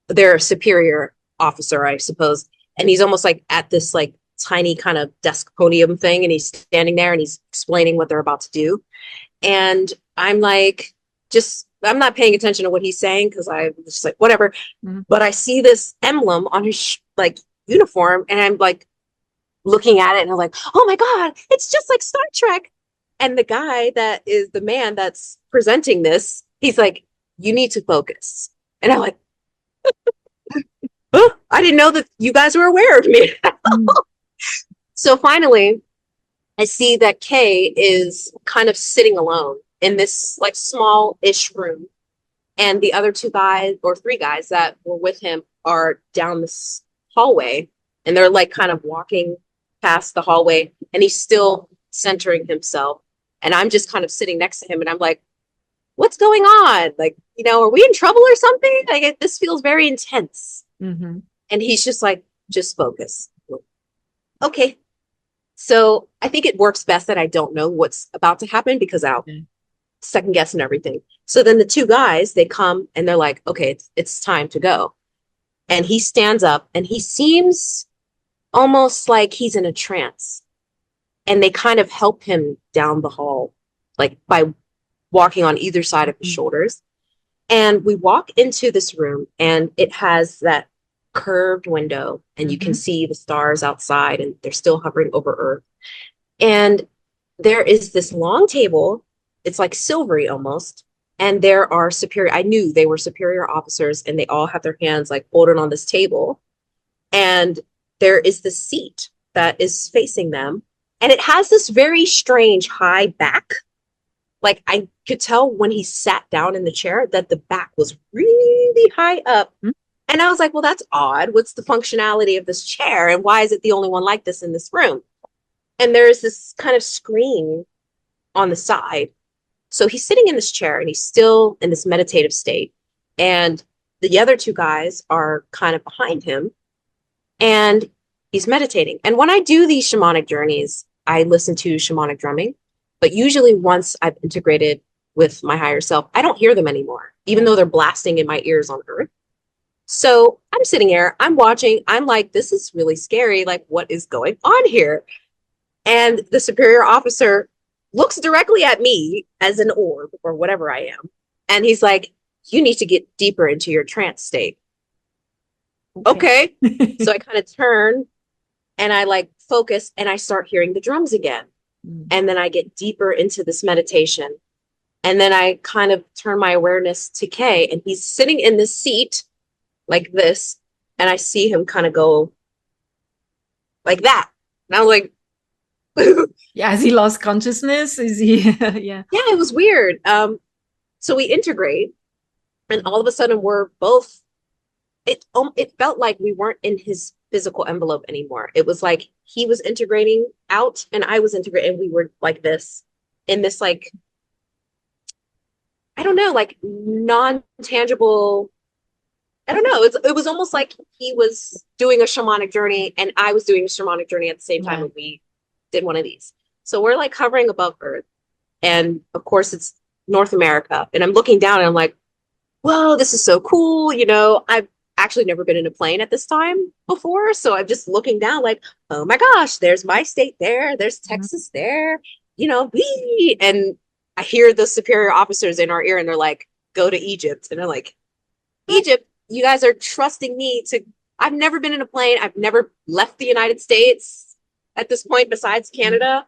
their superior officer, I suppose. And he's almost like at this like tiny kind of desk podium thing, and he's standing there and he's explaining what they're about to do. And I'm like, I'm not paying attention to what he's saying because I'm just like, whatever. Mm-hmm. But I see this emblem on his like uniform, and I'm like looking at it, and I'm like, oh my God, it's just like Star Trek. And the guy that is the man that's presenting this, he's like, you need to focus. And I'm like, oh, I didn't know that you guys were aware of me. Mm-hmm. So finally, I see that Kay is kind of sitting alone in this like small-ish room. And the other two guys or three guys that were with him are down this hallway, and they're like kind of walking past the hallway, and he's still centering himself. And I'm just kind of sitting next to him, and I'm like, what's going on? Like, are we in trouble or something? Like, this feels very intense. Mm-hmm. And he's just like, just focus. Okay. So I think it works best that I don't know what's about to happen because I'll second guess and everything. So then the two guys, they come and they're like, okay, it's time to go. And he stands up and he seems almost like he's in a trance. And they kind of help him down the hall, like by walking on either side of his shoulders. And we walk into this room, and it has that curved window, and you can see the stars outside, and they're still hovering over Earth. And there is this long table. It's like silvery almost. And there are I knew they were superior officers, and they all have their hands like folded on this table. And there is this seat that is facing them. And it has this very strange high back. Like I could tell when he sat down in the chair that the back was really high up. Mm-hmm. And I was like, well, that's odd. What's the functionality of this chair? And why is it the only one like this in this room? And there is this kind of screen on the side. So he's sitting in this chair, and he's still in this meditative state. And the other two guys are kind of behind him, and he's meditating. And when I do these shamanic journeys, I listen to shamanic drumming. But usually once I've integrated with my higher self, I don't hear them anymore, even though they're blasting in my ears on Earth. So I'm sitting here, I'm watching, I'm like, this is really scary. Like, what is going on here? And the superior officer looks directly at me as an orb or whatever I am. And he's like, you need to get deeper into your trance state. Okay. So I kind of turn and I like focus, and I start hearing the drums again. And then I get deeper into this meditation. And then I kind of turn my awareness to Kay, and he's sitting in this seat like this. And I see him kind of go like that. And I was like, yeah, has he lost consciousness? Is he? Yeah. Yeah, it was weird. So we integrate, and all of a sudden we're both, it felt like we weren't in his physical envelope anymore. It was like he was integrating out and I was integrating, and we were like this in this, like, I don't know, like non-tangible, I don't know. It was almost like he was doing a shamanic journey and I was doing a shamanic journey at the same time when we did one of these. So we're like hovering above Earth. And of course it's North America. And I'm looking down and I'm like, whoa, this is so cool. I've actually never been in a plane at this time before. So I'm just looking down like, oh my gosh, there's my state there. There's Texas there, and I hear the superior officers in our ear, and they're like, go to Egypt. And I'm like, Egypt, you guys are trusting me I've never been in a plane. I've never left the United States at this point besides Canada.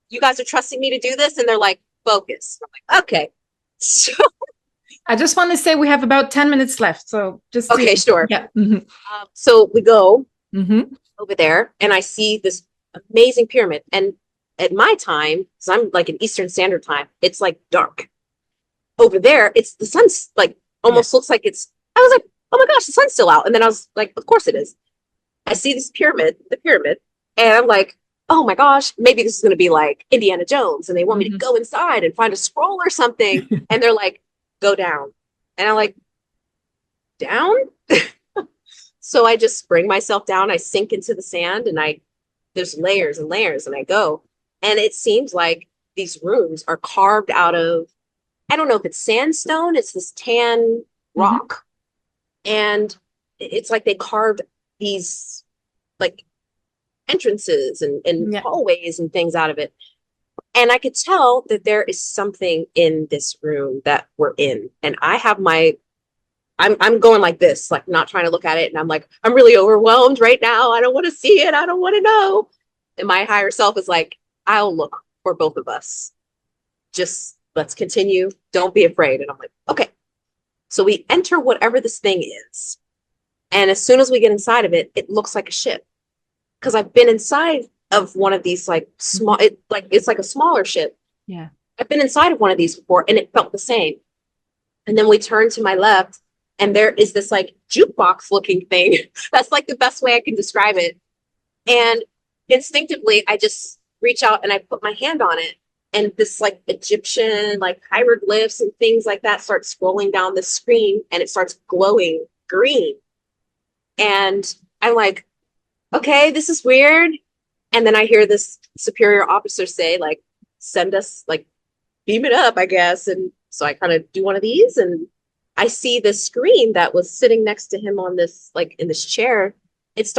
You guys are trusting me to do this. And they're like, focus. I'm like, okay. So I just want to say we have about 10 minutes left. So just okay, sure. Yeah. Mm-hmm. So we go over there, and I see this amazing pyramid. And at my time, because I'm like in Eastern Standard Time, it's like dark. Over there, it's the sun's like almost looks like it's. I was like, oh my gosh, the sun's still out. And then I was like, of course it is. I see this the pyramid, and I'm like, oh my gosh, maybe this is going to be like Indiana Jones, and they want me to go inside and find a scroll or something. And they're like, go down. And I'm like, down? So I just bring myself down. I sink into the sand, and I there's layers and layers, and I go, and it seems like these rooms are carved out of, I don't know if it's sandstone, it's this tan rock. And it's like they carved these like entrances and hallways and things out of it. And I could tell that there is something in this room that we're in. And I have I'm going like this, like not trying to look at it. And I'm like, I'm really overwhelmed right now. I don't want to see it. I don't want to know. And my higher self is like, I'll look for both of us. Just let's continue. Don't be afraid. And I'm like, okay. So we enter whatever this thing is. And as soon as we get inside of it, it looks like a ship. Because I've been inside of one of these like small, it's like a smaller ship. Yeah. I've been inside of one of these before and it felt the same. And then we turn to my left and there is this like jukebox looking thing. That's like the best way I can describe it. And instinctively, I just reach out and I put my hand on it. And this like Egyptian, like hieroglyphs and things like that start scrolling down the screen and it starts glowing green. And I'm like, okay, this is weird. And then I hear this superior officer say, like, send us, like, beam it up, I guess. And so I kind of do one of these and I see this screen that was sitting next to him on this, like in this chair. It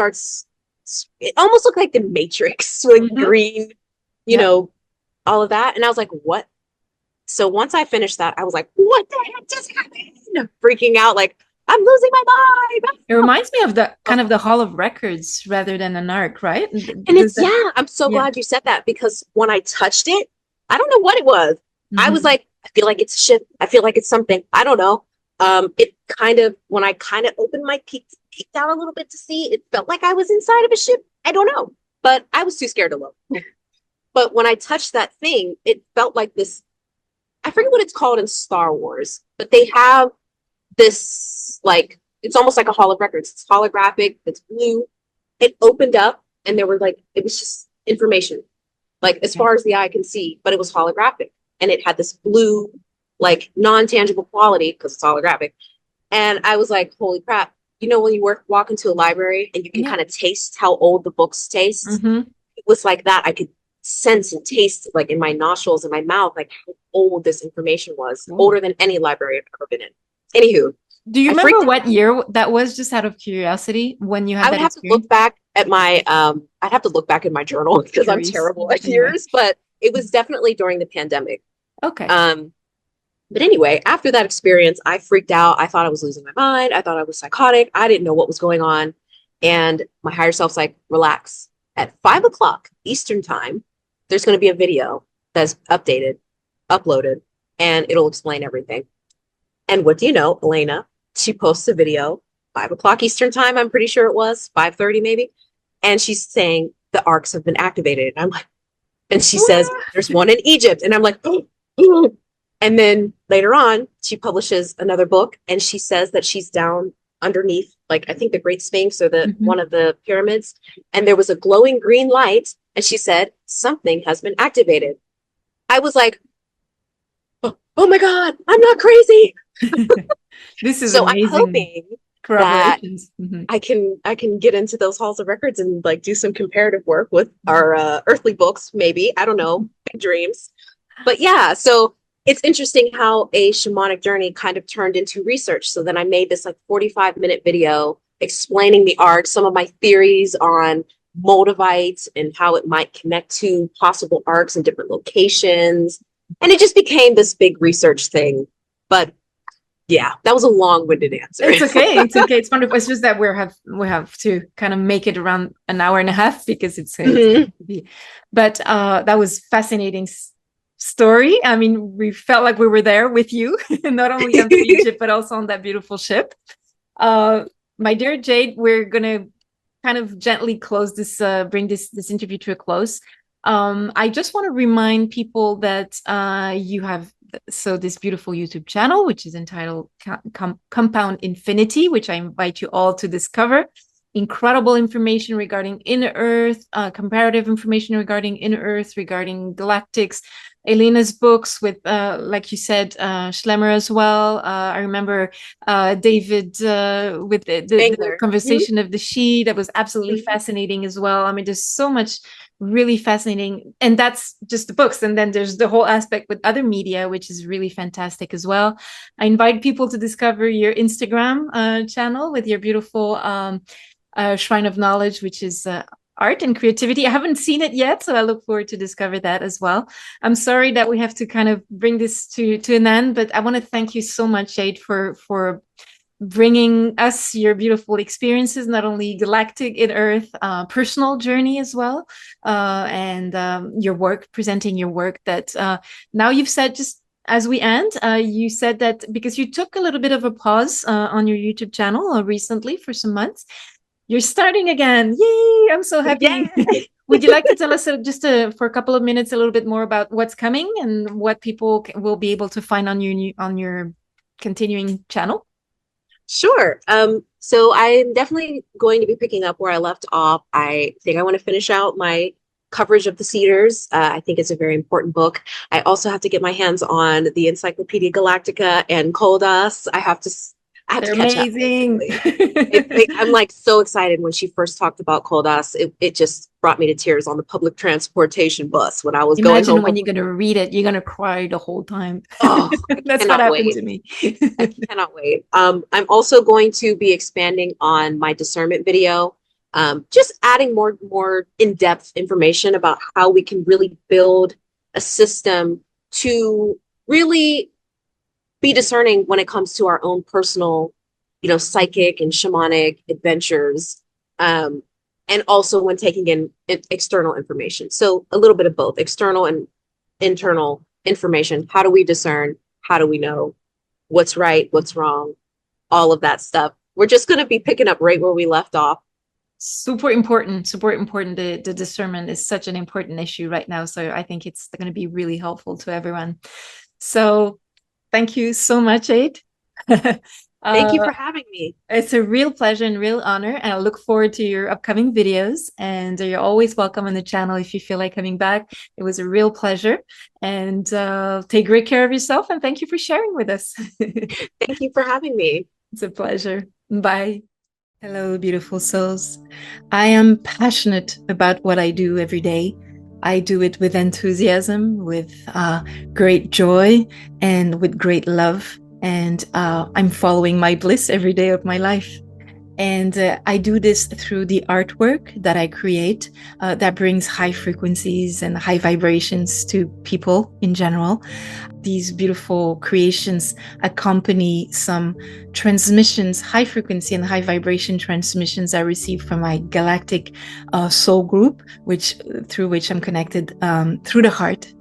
almost looked like the Matrix, like green, you know, all of that. And I was like, what? So once I finished that, I was like, what the heck just happened? Freaking out, like, I'm losing my mind. It reminds me of the kind of the Hall of Records rather than an ark, right? And it's, I'm so glad you said that because when I touched it, I don't know what it was. I was like, I feel like it's a ship. I feel like it's something. I don't know. It kind of, when I kind of opened my peeked out a little bit to see, it felt like I was inside of a ship. I don't know, but I was too scared to look. But when I touched that thing, it felt like this, I forget what it's called in Star Wars, but they have this, like, it's almost like a Hall of Records. It's holographic, it's blue. It opened up and there were like, it was just information, like as far as the eye can see, but it was holographic. And it had this blue, like non-tangible quality because it's holographic. And I was like, holy crap. You know, when you walk into a library and you can kind of taste how old the books taste? It was like that. I could sense and taste like in my nostrils and my mouth, like how old this information was, older than any library I've ever been in. Anywho. Do you remember what year that was, just out of curiosity, when you had that experience? To look back at my, I'd have to look back in my journal because I'm terrible at years, but it was definitely during the pandemic. Okay. But anyway, after that experience, I freaked out. I thought I was losing my mind. I thought I was psychotic. I didn't know what was going on. And my higher self's like, relax. At 5 o'clock Eastern time, there's going to be a video that's uploaded, and it'll explain everything. And what do you know, Elena? She posts a video, 5 o'clock Eastern time, I'm pretty sure it was, 5:30 maybe. And she's saying the arcs have been activated. And I'm like, and she says, there's one in Egypt. And I'm like, oh. And then later on, she publishes another book and she says that she's down underneath, like, I think the Great Sphinx or the one of the pyramids. And there was a glowing green light. And she said, something has been activated. I was like, oh my God, I'm not crazy. This is so amazing. I'm hoping that Mm-hmm. I can get into those halls of records and like do some comparative work with our earthly books, maybe. I don't know, big dreams. But yeah, so it's interesting how a shamanic journey kind of turned into research. So then I made this like 45-minute video explaining the art, some of my theories on Moldavite and how it might connect to possible arcs in different locations. And it just became this big research thing. But yeah, that was a long-winded answer. It's okay. It's okay. It's wonderful. It's just that we have to kind of make it around an hour and a half because it's but that was fascinating story. I mean, we felt like we were there with you, not only on Egypt, but also on that beautiful ship. My dear Jade, we're gonna kind of gently close this, bring this interview to a close. I just want to remind people that you have this beautiful YouTube channel, which is entitled Compound Infinity, which I invite you all to discover. Incredible information regarding inner Earth, comparative information regarding inner Earth, regarding galactics. Elena's books with, like you said, Schlemmer as well. I remember David with the conversation of the she. That was absolutely fascinating as well. I mean, there's so much really fascinating, and that's just the books, and then there's the whole aspect with other media, which is really fantastic as well. I invite people to discover your Instagram channel with your beautiful shrine of knowledge, which is art and creativity. I haven't seen it yet, so I look forward to discover that as well. I'm sorry that we have to kind of bring this to an end, but I want to thank you so much, Jade, for bringing us your beautiful experiences, not only galactic in Earth, personal journey as well, and your work, presenting your work that now you've said, just as we end, you said that because you took a little bit of a pause on your YouTube channel recently for some months, you're starting again. Yay! I'm so happy. Yeah. Would you like to tell us just for a couple of minutes a little bit more about what's coming and what people will be able to find on your continuing channel? Sure. So I'm definitely going to be picking up where I left off. I think I want to finish out my coverage of the Cedars. I think it's a very important book. I also have to get my hands on the Encyclopedia Galactica and Koldas. I have to They're catch amazing. up. I'm like so excited when she first talked about Koldas. It just brought me to tears on the public transportation bus when I was going home. Imagine when you're going to read it, you're going to cry the whole time. Oh, that's what happened to me. I cannot wait. I'm also going to be expanding on my discernment video, just adding more in-depth information about how we can really build a system to really be discerning when it comes to our own personal, psychic and shamanic adventures, and also when taking in external information. So a little bit of both, external and internal information. How do we discern? How do we know what's right, what's wrong, all of that stuff? We're just going to be picking up right where we left off. Super important. The discernment is such an important issue right now. So I think it's going to be really helpful to everyone. So thank you so much, Jade. Thank you for having me. It's a real pleasure and real honor. And I look forward to your upcoming videos. And you're always welcome on the channel if you feel like coming back. It was a real pleasure. And take great care of yourself. And thank you for sharing with us. Thank you for having me. It's a pleasure. Bye. Hello, beautiful souls. I am passionate about what I do every day. I do it with enthusiasm, with great joy, and with great love. And I'm following my bliss every day of my life. And I do this through the artwork that I create that brings high frequencies and high vibrations to people in general. These beautiful creations accompany some transmissions, high frequency and high vibration transmissions I receive from my Galactic soul group, through which I'm connected through the heart.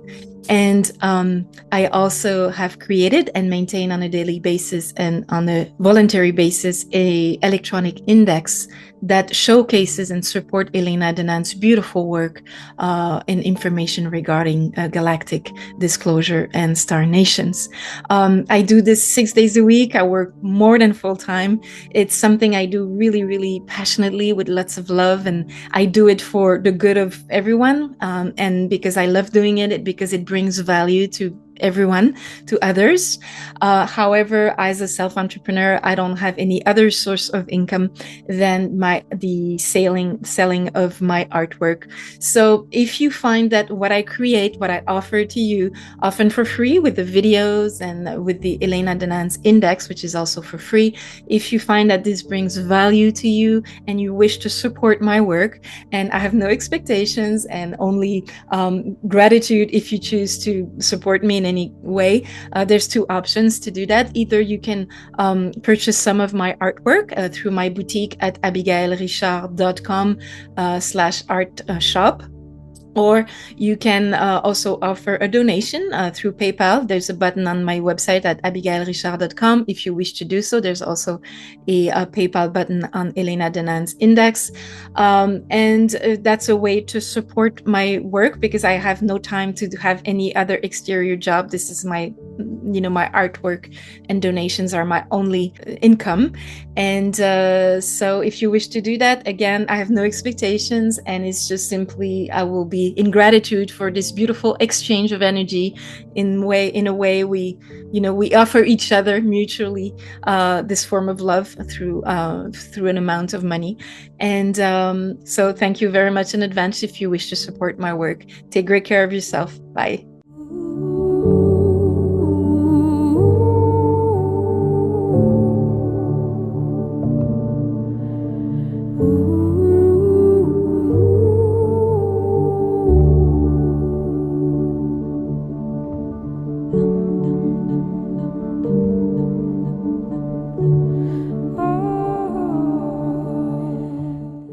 And I also have created and maintain on a daily basis and on a voluntary basis a electronic index that showcases and support Elena Danaan's beautiful work and information regarding galactic disclosure and star nations. I do this 6 days a week. I work more than full time. It's something I do really, really passionately with lots of love, and I do it for the good of everyone. And because I love doing it, because it brings value to everyone, to others. However, as a self-entrepreneur, I don't have any other source of income than the selling of my artwork. So if you find that what I create, what I offer to you, often for free with the videos and with the Elena Danaan's index, which is also for free, if you find that this brings value to you and you wish to support my work, and I have no expectations and only gratitude if you choose to support me in any way, there's two options to do that. Either you can purchase some of my artwork through my boutique at abigaëllerichard.com/art shop. Or you can also offer a donation through PayPal. There's a button on my website at abigaëllerichard.com. If you wish to do so, there's also a PayPal button on Elena Danaan's index. And that's a way to support my work because I have no time to have any other exterior job. This is my my artwork and donations are my only income. And so if you wish to do that, again, I have no expectations, and it's just simply I will be in gratitude for this beautiful exchange of energy. In a way we offer each other mutually this form of love through an amount of money. And so thank you very much in advance if you wish to support my work. Take great care of yourself. Bye.